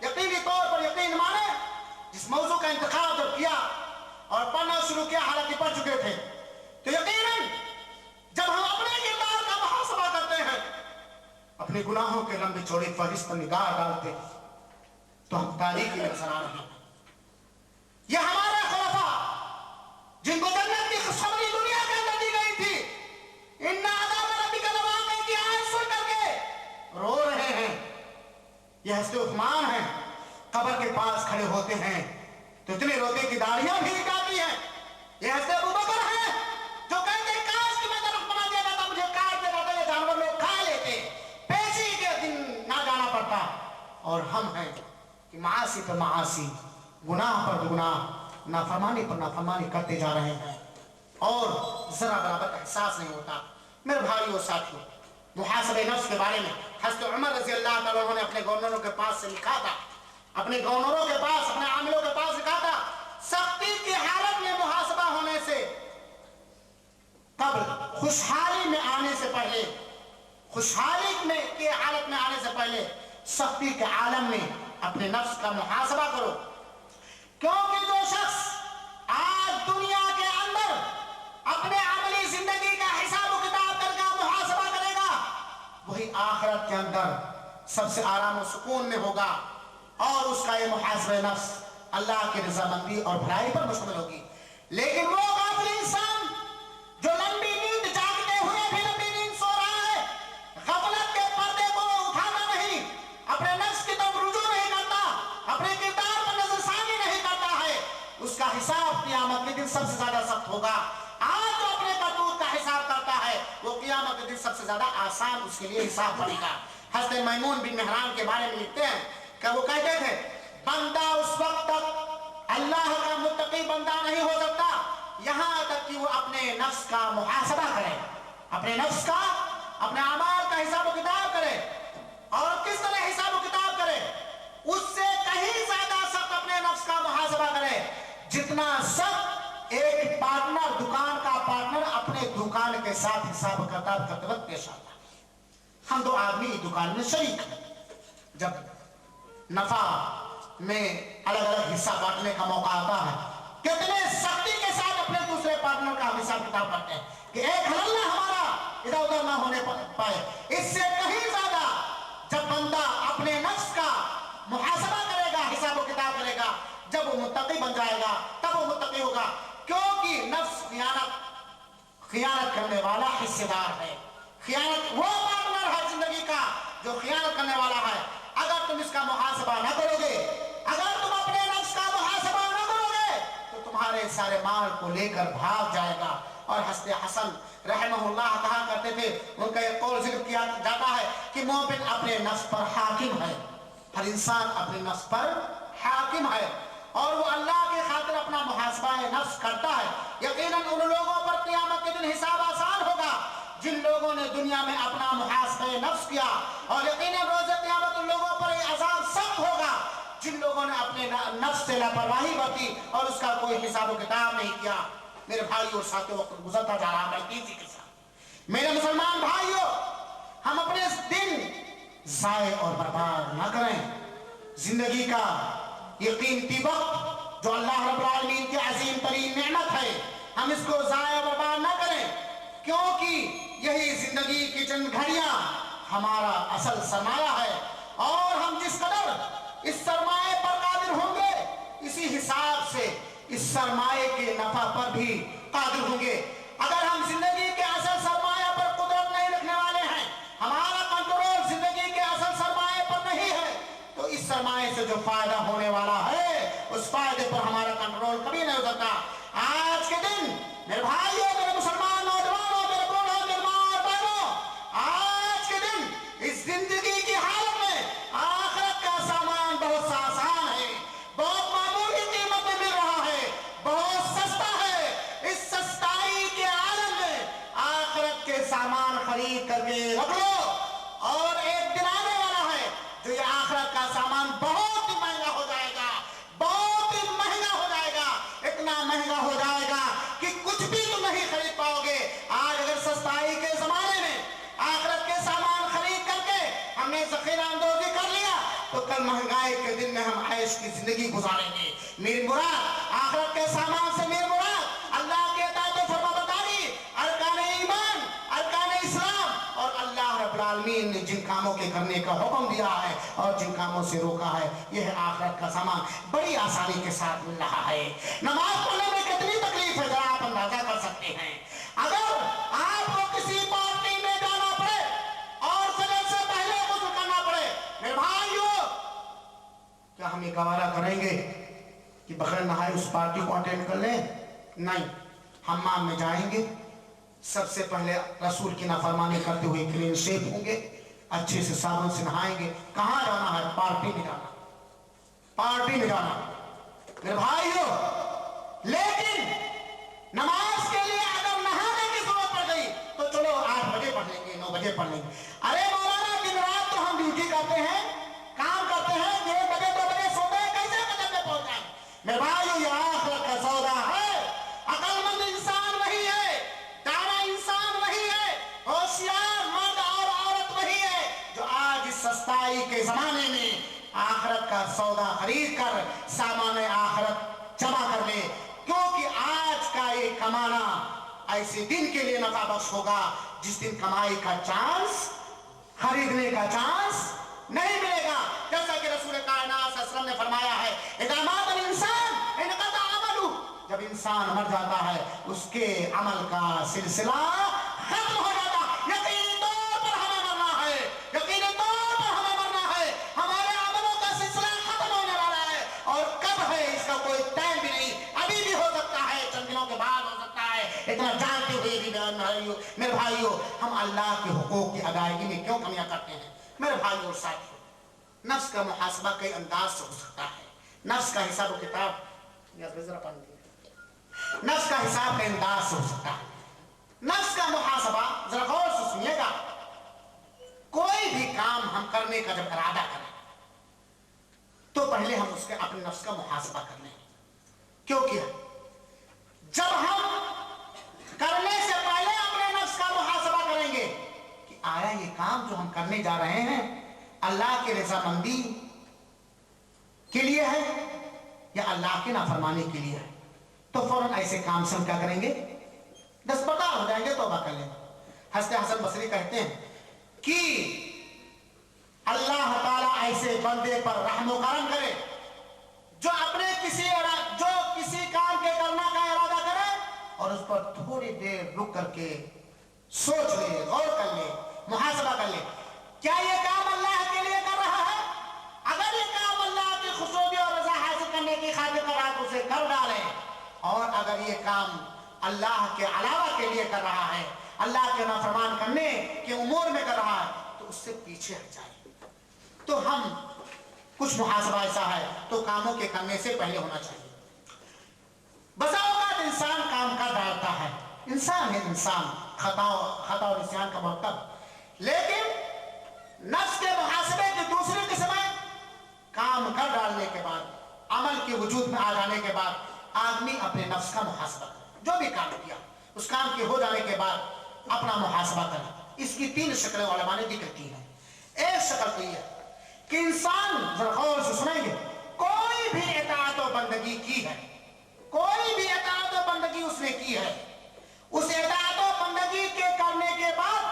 यकीनी तौर पर यकीन माने, जिस मौजू का इंतखाब जब किया और पढ़ना शुरू किया, हालांकि पढ़ चुके थे, तो यकीनन जब हम अपने किरदार का मुहासबा करते हैं, अपने गुनाहों के लंबे चौड़े फहरिस्त पर निगाह डालते हैं, तो हम तारीकी में नजर आ रहे हैं। यह हमारे खुलफा जिनको जन्नत की खुशखबरी दुनिया के अंदर दी गई थी, इन्ना अज़ाब रब्बिका लवाक़िअ की आयत सुन करके रो रहे हैं। यह हज़रत उस्मान हैं, कब्र के पास खड़े होते हैं तो इतने रोते कि दाढ़ियां भीग जाती हैं। यह हज़रत अबू बकर हैं जो कहते हैं काश कि मैं तरफ बना दिया जाता, मुझे काट दिया जाता, ये जानवर लोग खा लेते, पेशी के दिन ना जाना पड़ता। और हम हैं कि मासी पर मासी, गुनाह पर गुनाह, नाफरमानी पर नाफरमानी करते जा रहे हैं और जरा बराबर एहसास नहीं होता। मेरे भाइयों साथियों, मुहासबे नफ्स के बारे में हज़रत उमर रज़ियल्लाहु अन्हु ने अपने गवर्नरों के पास से लिखा था, अपने गवर्नरों के पास, अपने आमिलों के पास लिखा था, सख्ती की हालत में मुहासबा होने से कब्ल खुशहाली में आने से पहले, खुशहाली में के हालत में आने से पहले सख्ती के आलम में अपने नफ्स का मुहासबा करो। क्योंकि जो शख्स आज दुनिया के अंदर अपने अमली जिंदगी का हिसाब किताब करके मुहासबा करेगा, वही आखिरत के अंदर सबसे आराम और सुकून में होगा और उसका ये मुहासबे नफ्स अल्लाह की रज़ामंदी और भलाई पर मुश्तमिल होगी। लेकिन वो गाफिल इंसान जो लंबी नींद जागते हुए भी लंबी नींद सो रहा है, गफलत के पर्दे को उठाना नहीं, अपने नफ्स की तरफ रुजू नहीं करता, अपने किरदार पर नजरसानी नहीं करता है, उसका हिसाब क़यामत के दिन सबसे ज्यादा सख्त होगा। आज जो अपने करतूत का हिसाब करता है, वो क़यामत के दिन सबसे ज्यादा आसान उसके लिए हिसाब बनेगा। हज़रत मैमून बिन मेहरान के बारे में लिखते हैं कि वो कहते थे, बंदा उस वक्त तक अल्लाह का मुत्तकी बंदा नहीं हो सकता यहां तक कि वो अपने नफ्स का मुहासबा करे, अपने नफ्स का, अपने अमाल का हिसाब किताब करे। और किस तरह हिसाब किताब करे? उससे कहीं ज्यादा सख्त अपने नफ्स का मुहासबा करे जितना सब एक पार्टनर, दुकान का पार्टनर अपने दुकान के साथ हिसाब किताब करते वक्त पेश आता है। हम दो आदमी दुकान में शरीक हैं, जब नफा में अलग अलग हिस्सा बांटने का मौका आता है, कितने सख्ती के साथ अपने दूसरे पार्टनर का हिसाब किताब करते हैं कि एक हलल्ला हमारा इधर उधर ना होने पाए। इससे कहीं ज्यादा जब बंदा अपने नफ्स का मुहासबा करेगा, हिसाब किताब करेगा, जब वो मुत्तकी बन जाएगा तब वो मुत्तकी होगा, क्योंकि नफ्स खियानत करने वाला हिस्सेदार है। खियानत वो पार्टनर है जिंदगी का जो खियानत करने वाला है। अगर तुम इसका मुहासबा ना करोगे, अगर तुम अपने नफ्स का मुहासबा ना करोगे, तो तुम्हारे सारे माल को लेकर भाग जाएगा। और हस्ते हसन रहमहुल्लाह कहा करते थे, उनका एक कौल जिक्र किया जाता है कि मोमिन अपने नफ्स पर हाकिम है, हर इंसान अपने नफ्स पर हाकिम है, और वो अल्लाह के खातिर अपना मुहासबा नफ्स करता है। यकीनन उन लोगों पर क़यामत के दिन हिसाब आसान होगा जिन लोगों ने दुनिया में अपना मुहासबा नफ्स किया, और यकीनन रोज़े क़यामत उन लोगों पर अज़ाब सख्त होगा जिन लोगों ने अपने नफ्स से लापरवाही बरती और उसका कोई हिसाब किताब नहीं किया। मेरे भाइयों, साथियों, वक्त गुजरता जा रहा है तेजी के साथ। मेरे मुसलमान भाइयों, हम अपने दिन ज़ाय और बर्बाद ना करें। जिंदगी का ये कीमती वक्त जो अल्लाह रब्बुल आलमीन की अजीम तरीन नेमत है, हम इसको ज़ाय और बर्बाद ना करें, क्योंकि यही जिंदगी की चंद घड़ियां हमारा असल सरमाया है। और हम जिस कदर इस सरमाए पर कादिर होंगे, इसी हिसाब से इस सरमाए के नफा पर भी कादिर होंगे। अगर हम जिंदगी के असल सरमाया पर कुदरत नहीं रखने वाले हैं, हमारा कंट्रोल जिंदगी के असल सरमाए पर नहीं है, तो इस सरमाए से जो फायदा होने वाला है उस फायदे पर हमारा कंट्रोल कभी नहीं हो सकता। आज के दिन मेरे भाइयों, मेरे मुसलमान नौजवानों, मेरे बूढ़ों, मेरे माँ और बहनों, आज के दिन इस जिंदगी की हालत में आखिरत का सामान बहुत सा आसान है, बहुत मामूली कीमत में मिल रहा है, बहुत सस्ता है। इस सस्ताई के आलम में आखिरत के सामान खरीद करके रख लो, और एक दिन आने वाला है जो ये आखिरत का सामान बहुत ही महंगा हो जाएगा, बहुत ही महंगा हो जाएगा, इतना महंगा हो जाएगा कि कुछ भी तुम नहीं खरीद पाओगे। आज अगर सस्ताई के जमाने में आखिरत के सामान खरीद करके हमने ज़ख़ीरा अंदोज़ी कर लिया, तो कल महंगाई के दिन में हम ऐश की जिंदगी गुजारेंगे। मेरी मुराद आखिरत के सामान से मेरी मुराद अल्लाह के इताअत और फरमाबरदारी, अरकान ईमान, अरकान इस्लाम, और अल्लाह रब्बुल आलमीन ने जिन कामों के करने का हुक्म दिया है और जिन कामों से रोका है, यह आखिरत का सामान बड़ी आसानी के साथ मिल रहा है। नमाज पढ़ने में कितनी तकलीफ है, जरा आप अंदाजा कर सकते हैं। अगर आपको किसी पार्टी में जाना पड़े और सजद से पहले गुस्ल करना पड़े, मेरे भाइयों, क्या हम ये गवारा करेंगे कि बगैर नहाए उस पार्टी को अटेंड कर लें? नहीं, हम्माम में जाएंगे, सबसे पहले रसूल की नाफरमानी करते हुए क्लीन शेव होंगे, अच्छे से साबुन से नहाएंगे। कहाँ जाना है? पार्टी में जाना, पार्टी में जाना मेरे भाइयों। लेकिन नमाज के लिए अगर नहाने की जरूरत पड़ गई तो चलो 8 बजे पढ़ लेंगे, 9 बजे पढ़ लेंगे। अरे मौलाना, दिन रात तो हम ड्यूटी करते हैं, काम करते हैं, 1 बजे 2 बजे सोते हैं, कैसे कदम में पहुंच जाए? मेरे भाइयों, ये आखिरत का सौदा है। अकलमंद इंसान वही है, दाना इंसान वही है, होशियार मर्द और औरत वही है जो आज इस सस्ताई के जमाने में आखिरत का सौदा खरीद कर सामान आखिरत जमा कर ले, क्योंकि आज का ये कमाना ऐसे दिन के लिए नफा बख्श होगा जिस दिन कमाई का चांस, खरीदने का चांस नहीं मिलेगा। जैसा कि रसूल कायनात सल्लल्लाहु अलैहि वसल्लम ने फरमाया है, इज़ा माता इंसान इनक़ता अमलु, जब इंसान मर जाता है उसके अमल का सिलसिला खत्म हो जाता है। यकीनी तौर पर हमें मरना है, यकीनी तौर पर हमें मरना है, हमारे अमलों का सिलसिला खत्म होने वाला है। और कब है इसका कोई टाइम भी नहीं, अभी भी हो सकता है, चंद दिनों के बाद हो सकता है। इतना जानते हुए भी मेरे भाइयों, हम अल्लाह के हुकूक की अदायगी में क्यों कमियां करते हैं? मेरे भाइयों और साथियों, नफ्स का मुहासबा कई अंदाज से हो सकता है। नफ्स का हिसाब किताब, नफ्स का हिसाब का अंदाज से हो सकता है। नफ्स का मुहासबा जरा गौर से सुनिएगा। कोई भी काम हम करने का जब इरादा करें तो पहले हम उसके अपने नफ्स का मुहासबा कर लें। क्यों किया? जब हम करने से पहले अपने नफ्स का मुहासबा करेंगे कि आया ये काम जो हम करने जा रहे हैं अल्लाह की रजामंदी के लिए है या अल्लाह की नाफरमानी के लिए है, तो फौरन ऐसे काम से हम क्या करेंगे? दस्तबरदार हो जाएंगे, तौबा कर लेंगे। हज़रत हसन बसरी कहते हैं कि अल्लाह ताला ऐसे बंदे पर रहम करम करे जो किसी काम के करना का इरादा करे और उस पर थोड़ी देर रुक करके सोच ले, गौर कर ले, मुहासबा कर ले, क्या ये काम अल्लाह के लिए कर रहा है? अगर ये काम अल्लाह की खुशूबी और रजा हासिल करने की खातिर कर रहा है तो उसे कर डाले, और अगर ये काम अल्लाह के अलावा के लिए कर रहा है, अल्लाह के नाफरमान करने के उमूर में कर रहा है, तो उससे पीछे हट जाए। तो हम कुछ मुहासबा ऐसा है तो कामों के करने से पहले होना चाहिए। बसा औकात इंसान काम कर डालता है, इंसान है इंसान, खता और निस्यान का मरतब, लेकिन नफ्स के मुहासबे की दूसरी किस्म है काम कर डालने के बाद, अमल के वजूद में आ जाने के बाद आदमी अपने नफ्स का मुहासबा करे। जो भी काम किया उस काम के हो जाने के बाद अपना मुहासबा करे। इसकी 3 शक्लें उलमा ने जिक्र की हैं। एक शक्ल तो यह कि इंसान, जरा गौर से सुनेंगे, कोई भी इताअत और बंदगी की है, कोई भी इताअत और बंदगी उसने की है, उस इताअत और बंदगी के करने के बाद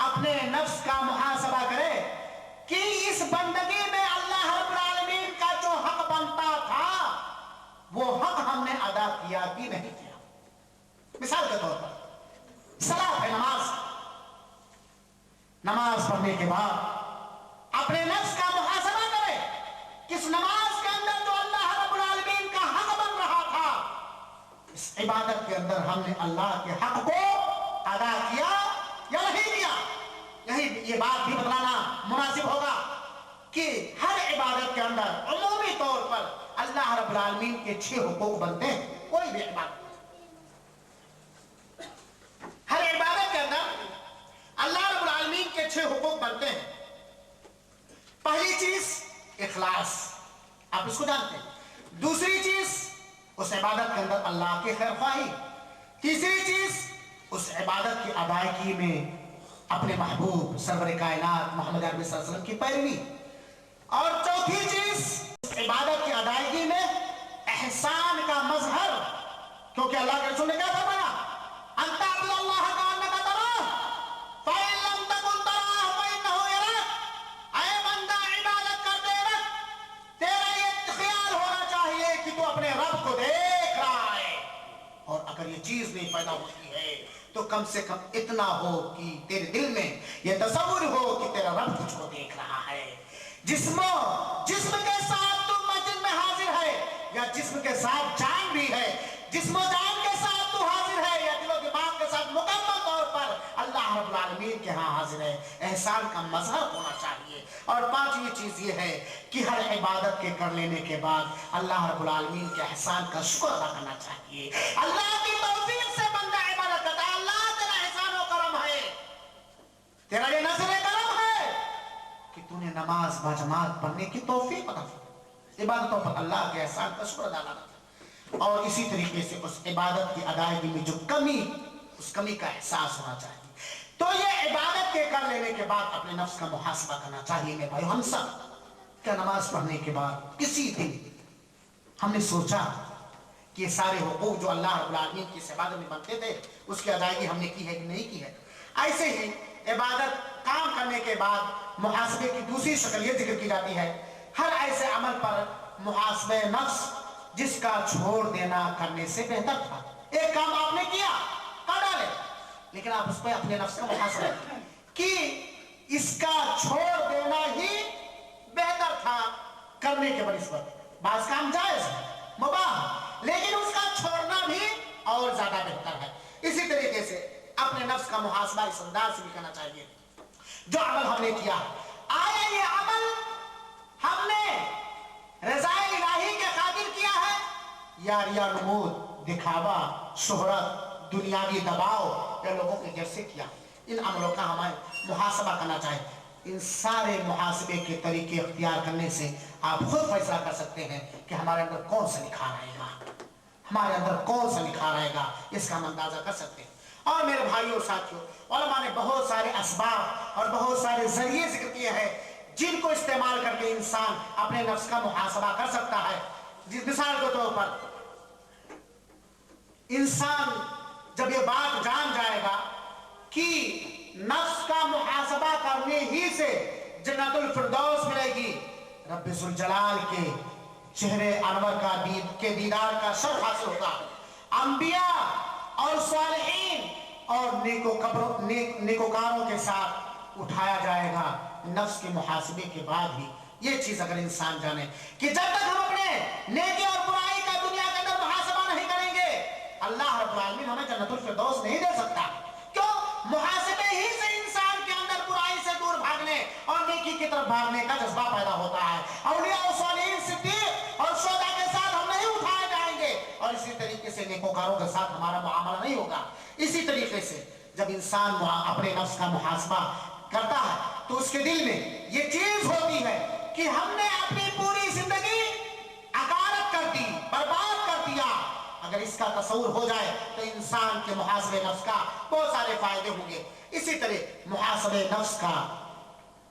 अपने नफ्स का मुहासबा करे कि इस बंदगी में अल्लाह रब्बुल आलमीन का जो हक बनता था वो हक हमने अदा किया कि नहीं किया। मिसाल के तौर पर सलात है, नमाज पढ़ने के बाद अपने नफ्स का मुहासबा करे कि इस नमाज के अंदर जो अल्लाह रब्बुल आलमीन का हक बन रहा था, इस इबादत के अंदर हमने अल्लाह के हक को अदा किया या नहीं किया। यही ये बात भी बतलाना मुनासिब होगा कि हर इबादत के अंदर उमूमी तौर पर अल्लाह रब्बुल आलमीन के 6 हुकूक बनते हैं। कोई भी इबादत, हर इबादत के अंदर अल्लाह रब्बुल आलमीन के 6 हुकूक बनते हैं। पहली चीज इखलास, आप इसको जानते हैं। दूसरी चीज उस इबादत के अंदर अल्लाह की खैरख्वाही। तीसरी चीज उस इबादत की अदायगी में अपने महबूब सरवर कायनात मोहम्मद अरबी सल्लल्लाहु अलैहि वसल्लम की पैरवी। और चौथी चीज इबादत की अदायगी में एहसान का मजहर, क्योंकि अल्लाह के रसूल ने क्या फरमाया? अंता अल्लाह का अन्नका तराह फ़इन लम तकुन तराह फ़इन्नहु यराक। ऐ बंदा इबादत करते वक्त तेरा ये ख्याल होना चाहिए कि तू अपने रब को देख रहा है, और अगर ये चीज नहीं पैदा होती है तो कम से कम इतना हो कि तेरे दिल में ये तसव्वुर हो कि तेरा रब तुझको देख रहा है। जिस्म के साथ तू मस्जिद में हाजिर है या जिस्म के साथ जान भी है, जिस्म जान के साथ तू हाजिर है या दिलो दिमाग के साथ मुकम्मल तौर पर अल्लाह रब्बुल आलमीन के यहाँ हाजिर है, एहसान का मजहर होना चाहिए। और 5वीं चीज ये है कि हर इबादत के कर लेने के बाद अल्लाह रब्बुल आलमीन के एहसान का शुक्र अदा करना चाहिए। अल्लाह की तौफीक से बंदा इबादत करता है, अल्लाह तेरा एहसान और करम है, तेरा ये नज़र करम है कि तूने नमाज बाजमात पढ़ने की तौफीक अता फरमाई। इबादतों पर अल्लाह के एहसान का शुक्र अदा करना, और इसी तरीके से उस इबादत की अदायगी में जो कमी, उस कमी का एहसास होना चाहिए। तो ये इबादत के कर लेने के बाद अपने नफ्स का मुहासबा करना चाहिए। मेरे भाई, हम सब क्या नमाज पढ़ने के बाद किसी दिन हमने सोचा कि ये सारे हुकूक जो अल्लाह रब्बुल आलमीन की इबादत में बनते थे उसकी अदायगी हमने की है कि नहीं की है? ऐसे ही इबादत काम करने के बाद मुहासबे की दूसरी शक्ल ये जिक्र की जाती है, हर ऐसे अमल पर मुहासबे नफ्स जिसका छोड़ देना करने से बेहतर था। एक काम आपने किया, कर डाले, लेकिन आप उस पर अपने नफ्स का मुहासबा कि इसका छोड़ देना ही बेहतर था करने के बनिस्बत। बाज़ काम जायज है, मुबाह, लेकिन उसका छोड़ना भी और ज्यादा बेहतर है। इसी तरीके से अपने नफ्स का मुहासबा इस अंदाज से भी करना चाहिए, जो अमल हमने किया, आया ये अमल हमने रज़ाए इलाही के खातिर किया है या रिया नमूद, दिखावा, शोहरत, दुनियावी दबाव या लोगों के जैसे किया। इन अमलों का हमें मुहासबा करना चाहिए। इन सारे मुहासबे के तरीके अख्तियार करने से आप खुद फैसला कर सकते हैं कि हमारे अंदर कौन सा निखार आएगा। हमारे अंदर कौन सा निखार आएगा, इसका हम अंदाजा कर सकते हैं। और मेरे भाइयों और साथियों, उलमा ने बहुत सारे असबाब और बहुत सारे जरिए जिक्र किए हैं जिनको इस्तेमाल करके इंसान अपने नफ्स का मुहासबा कर सकता है। जिस मिसाल के तौर पर इंसान जब ये बात जान जाएगा कि नफ्स का मुहासबा करने ही से जन्नतुल फिरदौस मिलेगी, रब्बे जुल जलाल के चेहरे अनवर का दीदार का शर्फ हासिल होगा, अंबिया और सालिहीन और नेकोकारों के साथ उठाया जाएगा नफ्स के मुहासबे के बाद ही। ये चीज अगर इंसान जाने कि जब तक हम अपने नेकी और बुराई का दुनिया के अंदर मुहासबा नहीं करेंगे, अल्लाह रब्बुल आलमीन हमें जन्नतुल फिरदौस नहीं दे सकता। क्यों? मुहासबे ही से इंसान के अंदर बुराई से दूर भागने और नेकी की तरफ भागने का जज्बा पैदा होता है। औलिया और सालिहीन, सिद्दीक और शुहदा के साथ हम नहीं उठाए जाएंगे और इसी तरीके से नेकोकारों के साथ हमारा मुआमला नहीं होगा। इसी तरीके से जब इंसान अपने नफ्स का मुहासबा करता है तो उसके दिल में ये चीज होती है कि हमने अपनी पूरी जिंदगी अकारत कर दी, बर्बाद कर दिया। अगर इसका तसव्वुर हो जाए तो इंसान के मुहासबे नफ्स का बहुत सारे फायदे होंगे। इसी तरह मुहासबे नफ्स का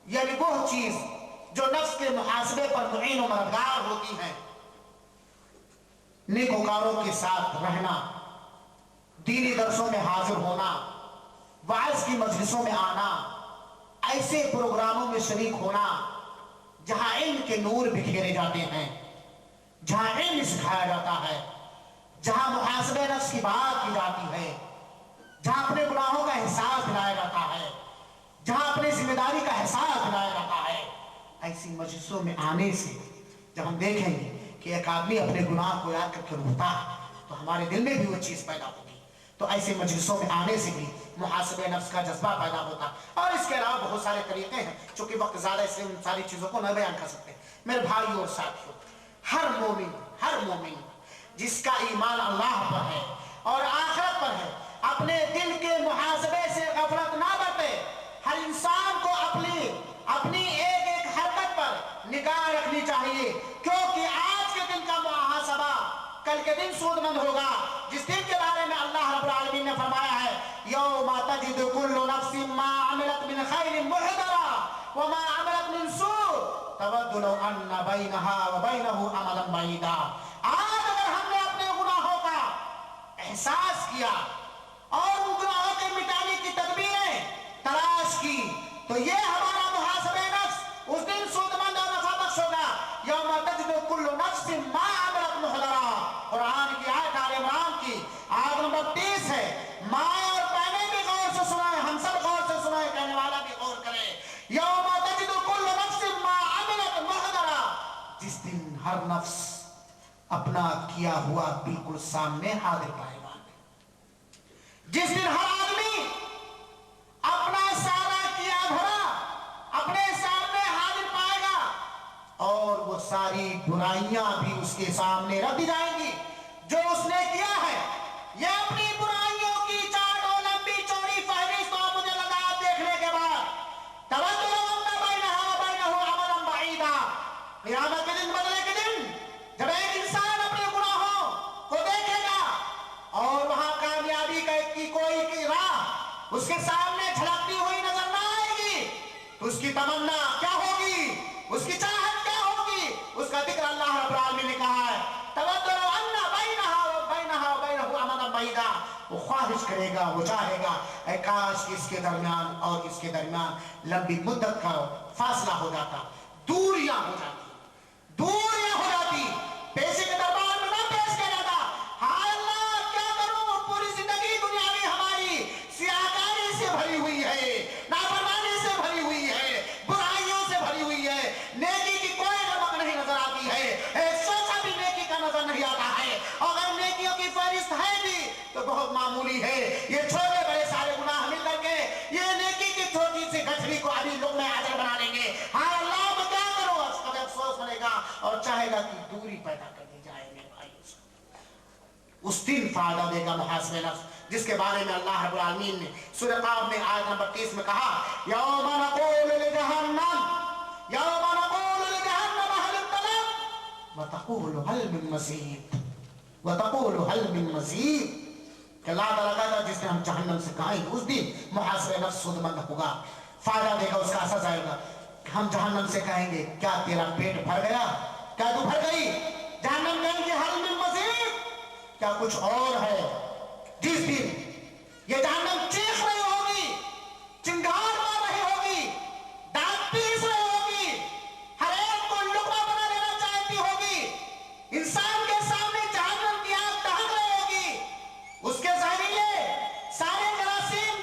यानी वो चीज जो नफ्स के मुहासबे पर मुईन और मददगार होती है, नेकोकारों के साथ रहना, दीनी दर्सों में हाजिर होना, वाइज की मजलिसों में आना, ऐसे प्रोग्रामों में शरीक होना जहां इल्म के नूर बिखेरे जाते हैं, जहां इल्म सिखाया जाता है, जहां मुहासबे नफ्स की बात की जाती है, जहां अपने गुनाहों का एहसास दिलाया जाता है, जहां अपनी जिम्मेदारी का एहसास दिलाया जाता है, ऐसी मजलिसों में आने से जब हम देखेंगे कि एक आदमी अपने गुनाह को याद करके रोता है तो हमारे दिल में भी वो चीज पैदा होगी। तो ऐसे मजलिसों में आने से भी मुहासबे नफ्स का जज्बा पैदा होता है। और इसके अलावा बहुत सारे तरीके हैं, चूंकि वक्त ज्यादा इसलिए उन सारी चीजों को न बयान कर सकते। मेरे भाइयों और साथियों, हर मोमिन जिसका ईमान अल्लाह पर है और आखिरत पर है, अपने दिल के मुहासबे से गफलत ना बरते। हर इंसान को अपनी एक एक हरकत पर निगाह रखनी चाहिए, क्योंकि आज के दिन का मुहासबा कल के दिन सूदमंद होगा। जिस दिन के बारे में अल्लाह रब्बुल आलमीन ने फरमाया है, यौमा तजिदु कुल्लु नफ्सिन मा अमिलत मिन खैरिन मुहदरा व मा अमिलत मिन सू तवद्दु लौ अन्ना बैनहा व बैनहु अमलन बैदा। आज अगर हमने अपने गुनाहों का एहसास किया और उन गुनाहों के मिटाने की तदबीरें तलाश की, तो ये हमारा मुहासबे नफ्स उस दिन सूदमंद और नफाबख्श होगा। यौमा तजिदु कुल्लु नफ्सिन मा अमिलत मुहदरा, कुरान की आयत आल इमरान की आयत नंबर 30 है। माए और बहनें भी गौर से सुनाए, हम सब गौर से सुनाए, कहने वाला भी गौर करे। यौमा तजिदु कुल्लु नफ्सिन मा अमिलत मुहदरा, जिस दिन हर नफ्स अपना किया हुआ बिल्कुल सामने हाजिर पाएगा, जिस दिन हर आदमी अपना सारा किया धरा अपने सामने हाजिर पाएगा और वो सारी बुराइयां भी उसके सामने रख दी जाएंगी जो उसने किया है। ये अपनी बुराइयों की चार लंबी चौड़ी फहरिस्त तो मुझे लगा देखने के बाद क़यामत के दिन, बदले के दिन, जब एक इंसान अपने गुनाहों को देखेगा और वहां कामयाबी की कोई राह उसके सामने झलकती हुई नजर ना आएगी, तो उसकी तमन्ना क्या होगी, उसकी चाहत क्या होगी? उसका जिक्र अल्लाह रब्बुल आलमीन ने कहा है, तवद्दु अन्ना बैनहा व बैनहु अमदन बैदा। वो ख्वाहिश करेगा, वो चाहेगा, ऐ काश इसके दरमियान और इसके दरमियान लंबी मुद्दत का फासला हो जाता, दूरियां हो जाती, पैसे के दरबार में ना पेश किया जाता। हाय अल्लाह, क्या करूं, पूरी जिंदगी दुनियावी हमारी सियाकारी से भरी हुई है, नाफरमानी से भरी हुई है, बुराइयों से भरी हुई है, नेकी की कोई रमक नहीं नजर आती है, एक सोचा भी नेकी का नजर नहीं आता है। अगर नेकियों की फहरिस्त है भी तो बहुत मामूली है। ये छोटे बड़े सारे गुनाह मिल करके ये नेकी की छोटी सी गठरी को अभी लोग में हाजिर बना लेंगे। हाय अल्लाह, क्या करो, अफसोस बनेगा और चाहेगा कि दूरी पैदा कर दी जाए। मेरे भाई, उस दिन फायदा देगा मुहासबे नफ्स, जिसके बारे में अल्लाह रब्बुल आलमीन ने सूरह क़ाफ में आयत नंबर 30 में कहा, यौमा नक़ूलु लिजहन्नम हल तलब व तक़ूलु हल मिन मज़ीद। वतक़ूलु हल मिन मज़ीद, कि अल्लाह ताला कहता है जिसने हम जहन्नम से कहेंगे उस दिन मुहासबे नफ्स खुदमंद होगा, फायदा देगा, उसका असर आएगा। हम जहन्नम से कहेंगे क्या तेरा पेट भर गया, क्या तू भर गई? जहन्नम कहेंगे हल मिन मज़ीद, क्या कुछ और है? जिस दिन ये जहन्नम चीख रही होगी, चिंगार मार रही होगी, दांत पीस रही होगी, हर एक को लुकमा बना लेना चाहती होगी, इंसान के सामने जहन्नम की आग दहक रही होगी, उसके जहरीले सारे जरासीम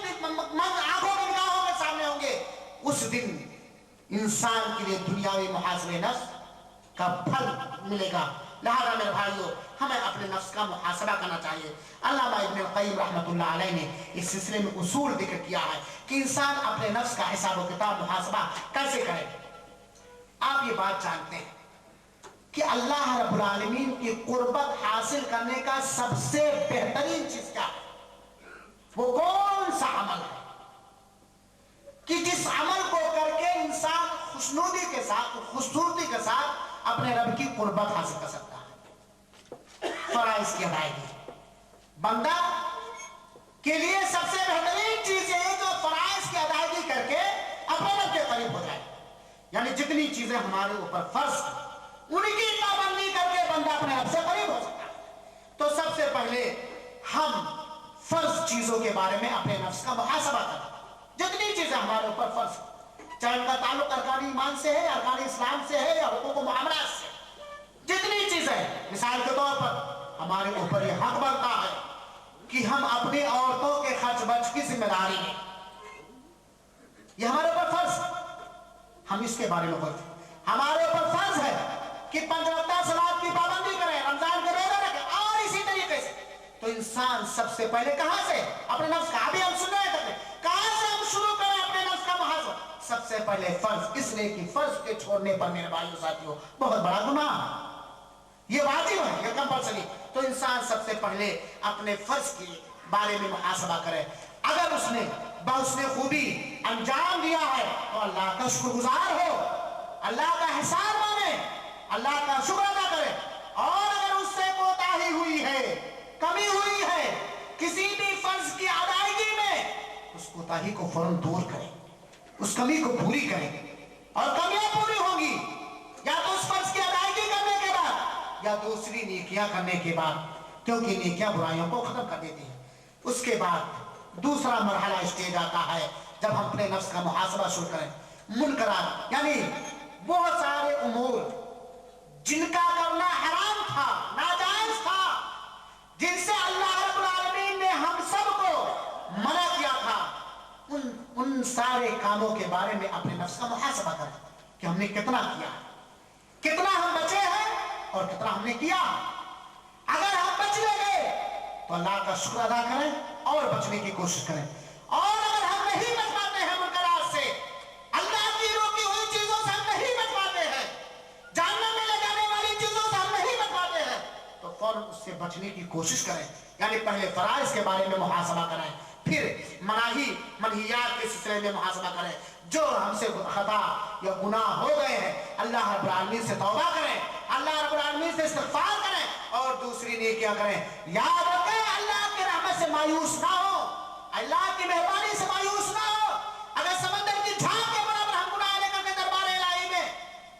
आंखों की निगाहों के सामने होंगे। उस दिन इंसान के लिए दुनियावी मुहासबे नफ्स का फल मिलेगा। लिहाजा मेरे भाइयों, हमें अपने नफ्स का मुहासबा करना चाहिए। अल्लामा इब्न क़य्यिम रहमतुल्लाह अलैह ने इस सिलसिले में उसूल जिक्र किया है कि इंसान अपने नफ्स का हिसाब व किताब मुहासबा कैसे करे। आप ये बात जानते हैं कि अल्लाह रब्बुल आलमीन की कुर्बत हासिल करने का सबसे बेहतरीन चीज क्या है? वो कौन सा अमल है कि जिस अमल को करके इंसान खुशनूदी के साथ, खूबसूरती के साथ अपने रब की कुर्बत हासिल कर सकता है? फराइज की अदायगी। बंदा के लिए सबसे बेहतरीन चीज ये है जो फराइज की अदायगी करके अपने रब के करीब हो जाए। यानी जितनी चीजें हमारे ऊपर फर्ज हैं, उनकी पाबंदी करके बंदा अपने रब से करीब हो सकता है। तो सबसे पहले हम फर्ज चीजों के बारे में अपने नफ्स का मुहासबा करें। जितनी चीजें हमारे ऊपर फर्ज, चाहे उनका ताल्लुक अरकान ईमान से है, अरकान इस्लाम से है या हुकूक मुआमलात से, जितनी चीजें, मिसाल के तौर पर हमारे ऊपर यह हक बनता है कि हम अपनी औरतों के खर्च बर्च की जिम्मेदारी लें। यह हमारे ऊपर फर्ज, हम इसके बारे में बोलते हैं। हमारे ऊपर फर्ज है कि 5 वक्त सलात की पाबंदी करें, रमजान के रोजे रखें और इसी तरीके से। तो इंसान सबसे पहले कहां से अपने नफ्स का, अभी हम सुन रहे थे, कहां से हम शुरू करें अपने नफ्स का मुहासबा? सबसे पहले फर्ज, इसलिए कि फर्ज के छोड़ने पर मेरे भाइयों साथियों बहुत बड़ा गुनाह, ये वाजिब है, ये कंपल्सरी। तो इंसान सबसे पहले अपने फर्ज के बारे में मुहासबा करे। अगर उसने उसने खूबी अंजाम दिया है तो अल्लाह का शुक्रगुजार हो, अल्लाह का एहसान माने, अल्लाह का शुक्र अदा करे। और अगर उससे कोताही हुई है, कमी हुई है किसी भी फर्ज की अदायगी में, उस कोताही को फौरन दूर करें, उस कमी को पूरी करें। और कमियां पूरी होंगी या तो उस फर्ज की अदायगी करने के बाद या दूसरी नेकियां करने के बाद, क्योंकि नेकियां बुराइयों को खत्म कर देती हैं। उसके बाद दूसरा मरहला स्टेज आता है जब हम अपने नफ्स का मुहासबा शुरू करें। मुनकरात, यानी बहुत सारे उमूर जिनका करना हराम था, नाजायज था, जिनसे अल्लाह रब्बुल आलमीन ने हम सबको मना किया था, उन सारे कामों के बारे में अपने नफ्स का मुहासबा करें कि हमने कितना किया, कितना हम बचे हैं और कितना हमने किया। अगर हम बच गए तो अल्लाह का शुक्र अदा करें और बचने की कोशिश करें। और अगर हम नहीं बच पाते हैं मुनकरात से, अल्लाह की रोकी हुई चीजों से हम नहीं बच पाते हैं, जहन्नम में ले जाने वाली चीजों से हम नहीं बच पाते हैं, तो फौरन उससे बचने की कोशिश करें। यानी पहले फराइज के बारे में मुहासबा करें, फिर मनहियात के सिलसिले में मुहासबा करें। जो हमसे खता या गुनाह हो गए हैं, अल्लाह रब्बुल आलमीन से तौबा करें, अल्लाह रब्बुल आलमीन से इस्तिग़फ़ार करें और दूसरी नेकियां करें। याद रखें, अल्लाह की रहमत से मायूस ना हो, अल्लाह की मेहरबानी से मायूस ना हो। अगर समंदर की झाग के बराबर हम गुनाह लेकर के दरबार इलाही में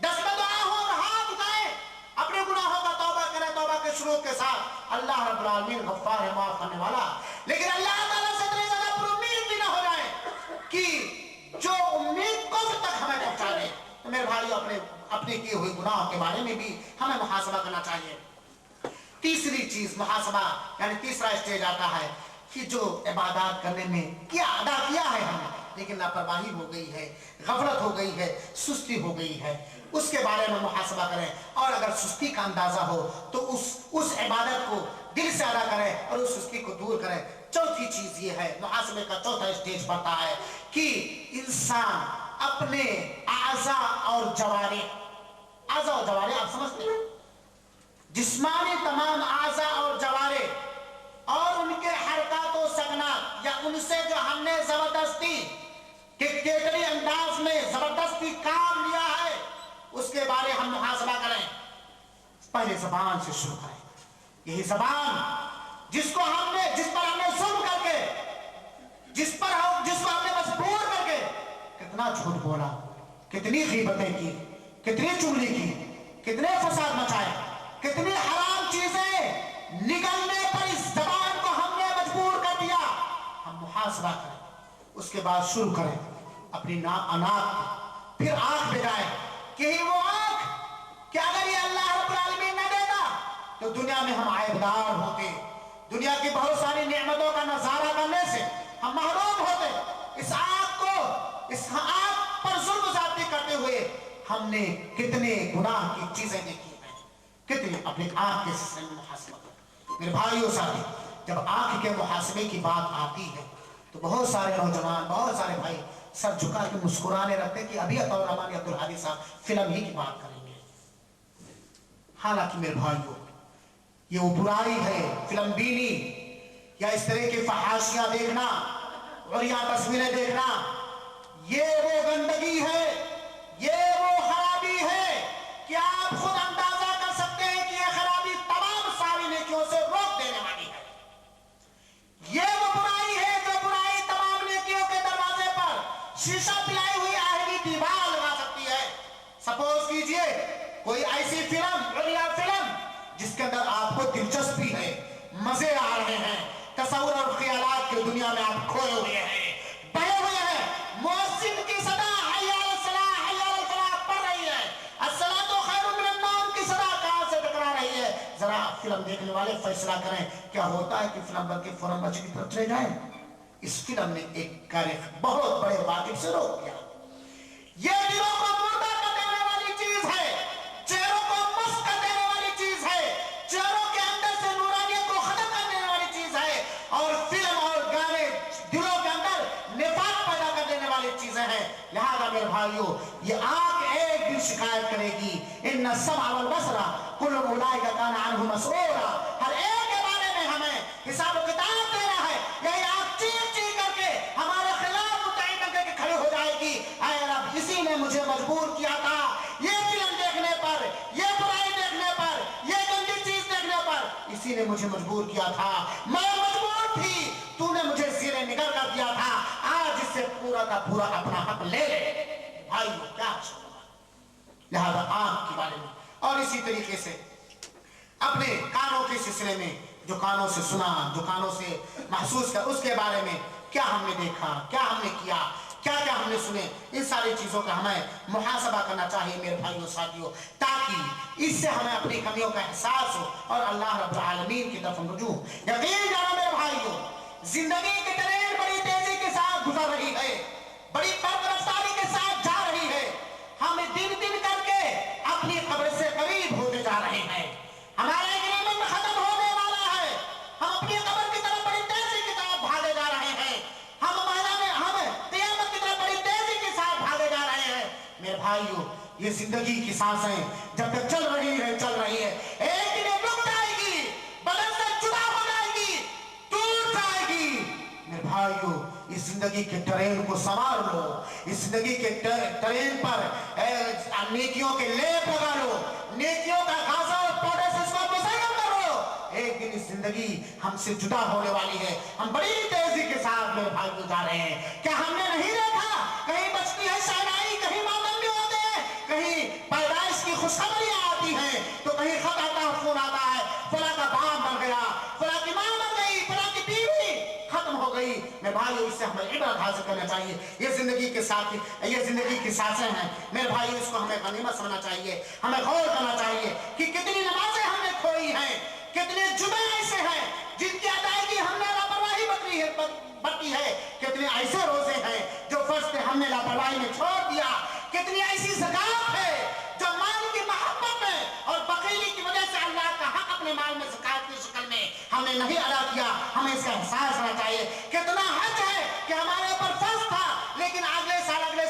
दस्तबदुआ हो और हाथ उठाएं, अपने गुनाहों का तौबा करें, तौबा के शुरू के साथ। अल्लाह रब्बुल आलमीन गफ्फार है, माफ करने वाला। लेकिन अल्लाह ताला से इतनी ज्यादा पुरुम्मीद भी ना हो जाए कि जो उम्मीद कब्र तक हमें पहुंचा दे। तो मेरे भाइयों, अपने किए हुए गुनाहों के बारे में भी हमें मुहासबा करना चाहिए। तीसरी चीज मुहासबा, यानी तीसरा स्टेज आता है कि जो इबादत करने में क्या अदा किया है हमने, लेकिन लापरवाही हो गई है, गफलत हो गई है, सुस्ती हो गई है, उसके बारे में मुहासबा करें। और अगर सुस्ती का अंदाजा हो तो उस इबादत को दिल से अदा करें और उस सुस्ती को दूर करें। चौथी चीज ये है, मुहासबे का चौथा स्टेज पड़ता है कि इंसान अपने आज़ा और जवारे आप समझते हैं, जिस्मानी तमाम आज़ा और जवारे और उनके हरकत व सकनात, या उनसे जो हमने जबरदस्ती डिक्टेटरी अंदाज में जबरदस्ती काम लिया है, उसके बारे हम मुहासबा करें। पहले ज़बान से शुरू करें, यही जबान जिस पर हमने जुल्म करके जिसको हमने मजबूर करके कितना झूठ बोला, कितनी गीबतें की, कितनी चुगली की, कितने फसाद मचाए, कितनी हराम चीजें निकलने पर इस जबान को हमने मजबूर कर दिया। हम मुहासबा करें, उसके बाद शुरू करें अपनी अनाक, फिर आंख पे जाए कि वो आंख कि अगर ये अल्लाह रब्बुल आलमीन न देता तो दुनिया में हम आयबदार होते, दुनिया की बहुत सारी नेमतों का नजारा करने से हम महरूम होते। इस आंख पर जुल्म ज़्यादती करते हुए हमने कितने गुनाह की चीजें देखी हैं, कितनी अपनी आंख के सिलसिले में मुहासबा करें। मेरे भाइयों साथी, जब आंख के मुहासबे की बात आती है तो बहुत सारे नौजवान, बहुत सारे भाई सर झुका के मुस्कुराने लगते कि अभी अतौर रहमान अब्दुल हादी साहब फिल्म ही की बात करेंगे। हालांकि मेरे भाइयों, ये वो बुराई है फिल्म बीनी या इस तरह की फहाशियां देखना और या तस्वीरें देखना, ये वो गंदगी है, ये वो खराबी है कि आप खुद अंदाजा कर सकते हैं कि ये खराबी तमाम सारी नेकियों से रोक देने वाली है। ये वो बुराई है जो बुराई तमाम नेकियों के दरवाजे पर शीशा पिलाई हुई आहली दीवार लगा सकती है। सपोज कीजिए कोई ऐसी फिल्म या फिल्म जिसके अंदर आपको दिलचस्पी है, मजे आ रहे हैं, तस्वुर और ख्यालात की दुनिया में आप खोए हुए हैं, बहे हुए हैं, मुअज्जिन की सदा हय्या अलस सलाह हय्या अलल फलाह पढ़ रही है, अस्सलातु खैरुम मिनन नौम की सदा कहां से टकरा रही है। जरा फिल्म देखने वाले फैसला करें, क्या होता है कि फिल्म बल्कि फौरन बच्चे की तरफ चले जाए। इस फिल्म ने एक कार्य बहुत बड़े वाजिब से रोक दिया। ये दिलों को मुर्दा कर देने वाली चीज है, चेहरों को मस्त कर देने वाली चीज है, चेहरों के अंदर से नूरानियत को खत्म कर देने वाली चीज है, और फिल्म और गाने दिलों के अंदर निफाक पैदा कर देने वाली चीजें हैं। लिहाजा मेरे भाइयों, ये आंख एक दिन शिकायत करेगी, इन्ना समअ वल बसरा कुल्लु उलाइका काना अन्हु मसऊला। हर एक के बारे में हमें हिसाब किताब देना है। यही आंख चीख चीख करके हमारे खिलाफ मुतैन करके खड़ी हो जाएगी, ऐ रब इसी ने मुझे मजबूर किया था, ये फिल्म देखने पर, ये बुराई देखने पर, ये गंदी चीज देखने पर इसी ने मुझे मजबूर किया था। मैं मजबूर थी, तूने मुझे ज़ेरे निगल कर दिया था, आज इससे पूरा का पूरा अपना हक ले ले। भाइयों क्या लिहाजा आंख के बारे में, और इसी तरीके से अपने कानों के सिलसिले में, जो कानों से सुना, जो कानों से महसूस कर, उसके बारे में क्या हमने देखा, क्या हमने किया, क्या क्या हमने सुने, इन सारी चीजों का हमें मुहासबा करना चाहिए मेरे भाइयों साथियों, ताकि इससे हमें अपनी कमियों का एहसास हो और अल्लाह रब्बुल आलमीन की तरफ हम रुजू। यकीन जानो मेरे भाइयों, जिंदगी की ट्रेन बड़ी तेजी के साथ गुजर रही है, बड़ी रफ्तारी के साथ जा रही है। हम दिन दिन करके अपनी कब्र से करीब होते जा रहे हैं। हमारा एग्रीमेंट खत्म होने वाला है, हम अपनी कब्र की तरफ बड़ी तेजी के साथ भागे जा रहे हैं। हम क़यामत की तरफ बड़ी तेजी के साथ भागे जा रहे हैं। मेरे भाइयों, ये जिंदगी की सांसें जब तक चल रही है, एक दिन रुक जाएगी, बदन से जुदा हो जाएगी, टूट जाएगी। मेरे भाइयों, इस जिंदगी के ट्रेन को संवार लो, इस जिंदगी के ट्रेन पर नेकियों के लेप लगा लो, नेकियों का खासा और पौधे से इसको मुसय्यम करो। एक दिन इस जिंदगी हमसे जुदा होने वाली है। हम बड़ी तेजी के साथ मेरे भाइयों जा रहे हैं। क्या हमने नहीं देखा कहीं बचती है शहनाई, कहीं मातम भी होते हैं, कहीं पैदाइश की खुशखबरियां आती हैं, तो कहीं खत आता है, फोन आता है, फला का बाप मर गया, फला की मां मर गई, फला की बीवी खत्म हो गई। मेरे भाइयों, इससे हमें इबरत हासिल करना चाहिए। ये जिंदगी के साथ, ये जिंदगी की सांसें हैं मेरे भाइयों, इसको हमें गनीमत समझना चाहिए। हमें गौर करना चाहिए कि कितनी नमाजें हमने खोई हैं, कितने जुमे ऐसे हैं जिनकी अदायगी हमने लापरवाही बरती है, कितने ऐसे रोजे हैं जो फर्ज थे हमने लापरवाही में छोड़ दिया, कितनी ऐसी ज़कात है जो माल की मोहब्बत में और बखीली की वजह से अल्लाह का हक अपने माल में ज़कात की शक्ल में हमने नहीं अदा किया। हमें इसका एहसास होना चाहिए। कितना हज है कि हमारे ऊपर फर्ज था, लेकिन अगले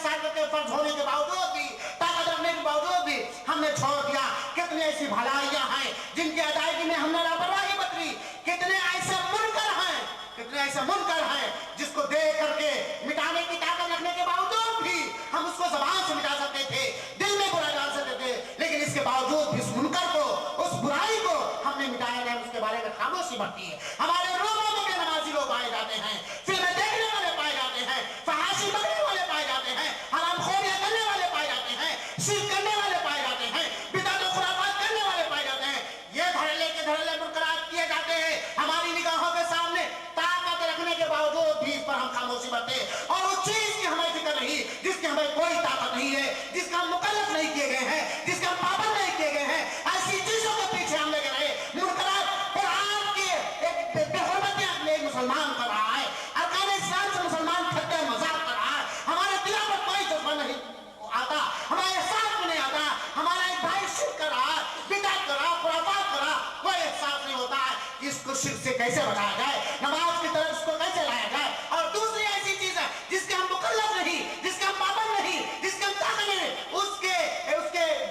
साल के फर्ज होने के बावजूद भी, ताकत रखने के बावजूद भी हमने छोड़ दिया। कितनी ऐसी भलाइयां हैं जिनकी अदायगी में हमने लापरवाही बरती। कितने ऐसे मुनकर हैं जिसको देख करके मिटाने की ताकत रखने के बावजूद भी हम उसको ज़बान से मिटा सकते थे, दिल में बुरा डाल सकते थे, लेकिन इसके बावजूद भी उस मुनकर को, उस बुराई को हमने मिटाया नहीं, उसके बढ़ती है। हमारे रोमों में बेनमाजी लोग पाए जाते हैं, फिल्में देखने वाले पाए जाते हैं, फहाशी करने वाले पाए जाते हैं, हरामखोरियां करने वाले पाए जाते हैं, शिर्क करने वाले पाए जाते हैं, बिदअत और खुराफात करने वाले पाए जाते हैं। ये धड़ल्ले के धड़ल्ले मुनकरात किए जाते हैं हमारी निगाहों के सामने। ताकत रखने के बावजूद भी इस पर हम खामोशी बरते और उस चीज की हमें फिक्र नहीं जिसकी हमें कोई ताकत नहीं है, जिसका हम मुकल्लफ नहीं किए गए हैं, जिसका हम पाबंद नहीं किए गए हैं, ऐसी चीजों के पीछे हम लगे रहे। मुनकरात कुरान के एक बेहुरमतियां एक मुसलमान कर रहा है, अरकान इस्लाम से मुसलमान ठट्ठे मजाक कर रहा है। हमारे दिलों पर कोई जज्बा नहीं आता, हमारे एहसास में नहीं आता। हमारा एक भाई शिर्क कर रहा है, बिदअत कर रहा, खुराफात कर रहा, कोई एहसास नहीं होता है कि इसको शिर्क से कैसे बचाया जाए, नमाज की तरफ इसको कैसे लाया जाए। और दूसरी ऐसी चीज है जिसके हम मुकल्लफ नहीं, जिसके हम पाबंद नहीं, जिसके हम ताकत नहीं, उसके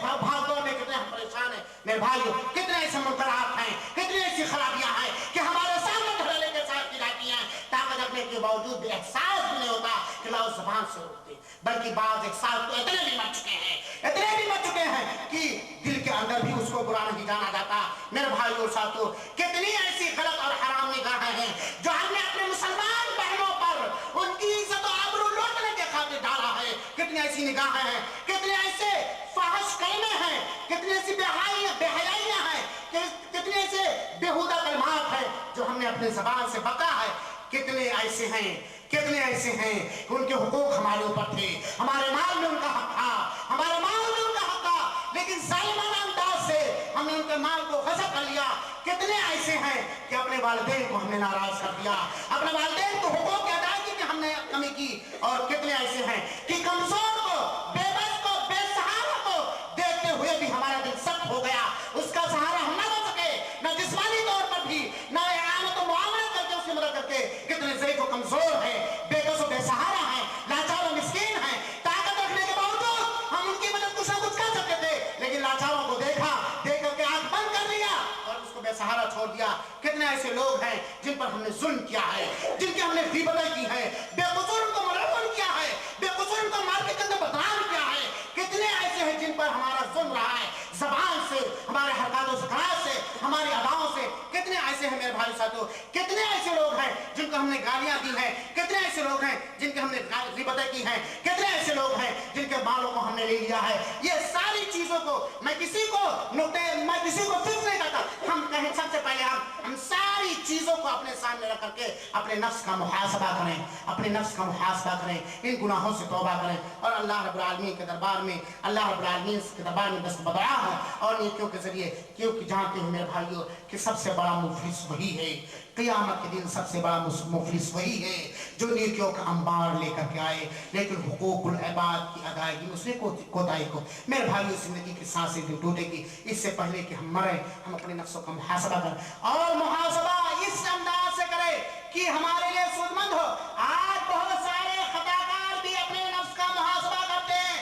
भागदौड़ में कितने हम परेशान हैं। मेरे भाइयों, कितने ऐसे मुनकरात हैं, कितनी ऐसी खराबियां हैं कि हमारे सामने धड़ल्ले के साथ की जाती हैं। ताकत रखने के बावजूद भी एहसास भी नहीं होता कि लाओ ज़बान से रोकते, बल्कि बाज़ एक साल तो इतने भी मर चुके हैं, इतने भी मर चुके हैं कि दिल के अंदर भी उसको बुरा नहीं जाना जाता। मेरे भाइयों साथियों, कितनी ऐसी गलत और हराम निगाहें हैं जो हमने अपने मुसलमान बहनों पर उनकी इज्जत और आबरू लूटने के खातिर डाला है। कितनी ऐसी निगाहें हैं, कितने ऐसे फाहिश कलमे हैं, कितनी ऐसी बेहयाइयां हैं, कितने ऐसे बेहुदा कलमात हैं जो हमने अपने ज़बान से बका है। कितने ऐसे हैं, कितने ऐसे हैं कि उनके हुकूक हमारे ऊपर थे, हमारे माल में उनका हक था, हमारे माल में उनका हक था, लेकिन जालिमाना अंदाज से हमने उनके माल को गज़ब कर लिया। कितने ऐसे हैं कि अपने वालिदैन को हमने नाराज कर दिया, अपने वालिदैन को हुकूक की अदायगी में हमने कमी की। और कितने ऐसे हैं कि कमजोर को, बेबस को, बेसहारा को देखते हुए भी हमारा दिल सख्त हो गया, उसका सहारा हम न बन सके, न जिस्मानी तौर पर भी, न इआनत व मुआवनत करके उसकी मदद करके। कितने ज़ईफ़ व कमजोर हैं, बेकस व बेसहारा हैं, लाचार व मिस्कीन हैं। ताकत रखने के बावजूद हम उनकी मदद कुछ न कुछ कर सकते थे, लेकिन लाचारों को देखा, देख करके आंख बंद कर लिया और उसको बेसहारा छोड़ दिया। कितने ऐसे लोग हैं जिन पर हमने जुल्म किया है, जिनकी हमने ग़ीबतें की है, बेकसूर उनको मलऊन किया है, बेकसूर उनको मार्केट के अंदर बदनाम किया है। कितने ऐसे हैं जिन पर हमारा जुल्म रहा है, ज़बान से, हमारे हरकतों से, हमारी अदाओं से। कितने ऐसे हैं मेरे भाई साथियों, कितने ऐसे लोग हैं जिनको हमने गालियां दी हैं, कितने ऐसे लोग हैं जिनके हमने ग़ीबतें की हैं, कितने ऐसे लोग हैं जिनके बालों को हमने ले लिया है। ये सारी चीजों को मैं किसी को फिक्र नहीं करता। हम कहें सबसे पहले हम सारी चीजों को अपने सामने रख करके अपने नफ्स का मुहासबा करें, अपने नफ्स का मुहासबा करें, इन गुनाहों से तौबा करें और अल्लाह रब्बुल आलमीन के दरबार में, अल्लाह रब्बुल आलमीन के दरबार में दस्त बदआ हो और नेकियों के जरिए, क्योंकि जानते हैं मेरे भाइयों कि सबसे बड़ा मुफलिस वही है, क़यामत के दिन सबसे बड़ा मुफलिस वही है जो नेकियों का अंबार लेकर के आए, लेकिन हुकूकुल इबाद की अदायगी में उसने कोताही को। मेरे भाइयों, जिंदगी की सांसें टूटेगी, इससे पहले कि हम मरें हम अपने नफ्सों का मुहासबा करें और मुहासबा इस अंदाज से करें कि हमारे लिए सुदमंद हो। आज बहुत सारे खताकार भी अपने नफ्स का मुहासबा करते हैं।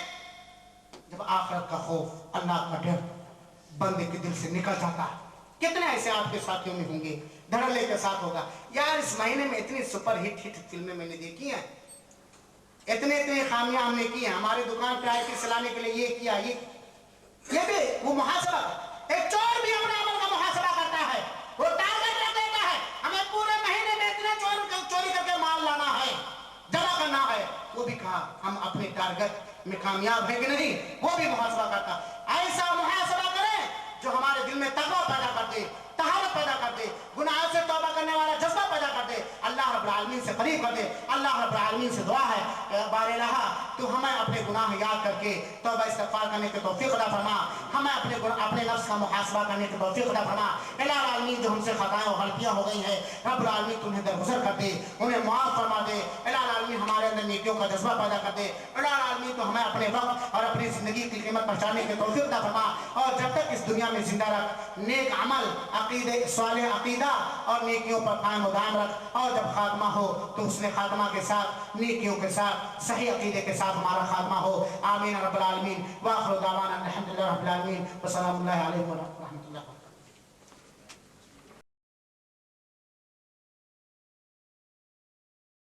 जब आखिरत का खौफ, अल्लाह का डर बंदे के दिल से निकल जाता है, कितने ऐसे आपके साथियों में होंगे, धड़ल्ले के साथ होगा, यार इस महीने में इतनी सुपर हिट फिल्में मैंने देखी हैं, इतने खामियां हमने की हैं, हमारी दुकान पे आए थे सिलाने के लिए ये किया, ये भी वो मुहासबा। एक चोर भी अपने अमल का मुहासबा करता है, वो टारगेट रख देता है, हमें पूरे महीने में इतने चोरी करके माल लाना है, जमा करना है। वो भी कहा हम अपने टारगेट में कामयाब हैं कि नहीं, वो भी मुहासबा करता। ऐसा मुहासबा करें जो हमारे दिल में तक़वा पैदा कर दे, तहारत पैदा कर दे, गुनाहों से तौबा करने वाला जज्बा पैदा कर दे, अल्लाह रब्बुल आलमीन से करीब कर दे। अल्लाह रब्बुल आलमीन से दुआ है, बारे रहा तो हमें अपने गुनाह याद करके तौबा इस्तिग़फ़ार करने की तौफ़ीक़ अता फरमा, हमें अपने नफ्स का मुहासबा करने की तौफ़ीक़ अता फरमा। इलाही आलमीन जो हमसे खताएं और गलतियां हो गई हैं, रब्बुल आलमीन तुम्हें दरगुज़र कर दे, उन्हें माफ़ फरमा दे। इलाही आलमीन हमारे अंदर नेकियों का जज्बा पैदा कर दे। इलाही आलमीन तो हमें अपने वक्त और अपनी ज़िंदगी की कीमत पहचानने की तौफ़ीक़ अता फरमा और जब तक इस दुनिया में जिंदा रख, नेक अमल, अक़ीदे, सालिह अक़ीदा और नेकियों पर कायम व दायम रख, और जब खात्मा हो तो उसने खात्मा के साथ, नेकियों के साथ, सही अक़ीदे के साथ हमारा खात्मा हो। आमीन रब्बल आलमीन। व आखिरु दावाना अल्हम्दुलिल्लाहि रब्बिल आलमीन। व सलामुल्लाहि अलैहि व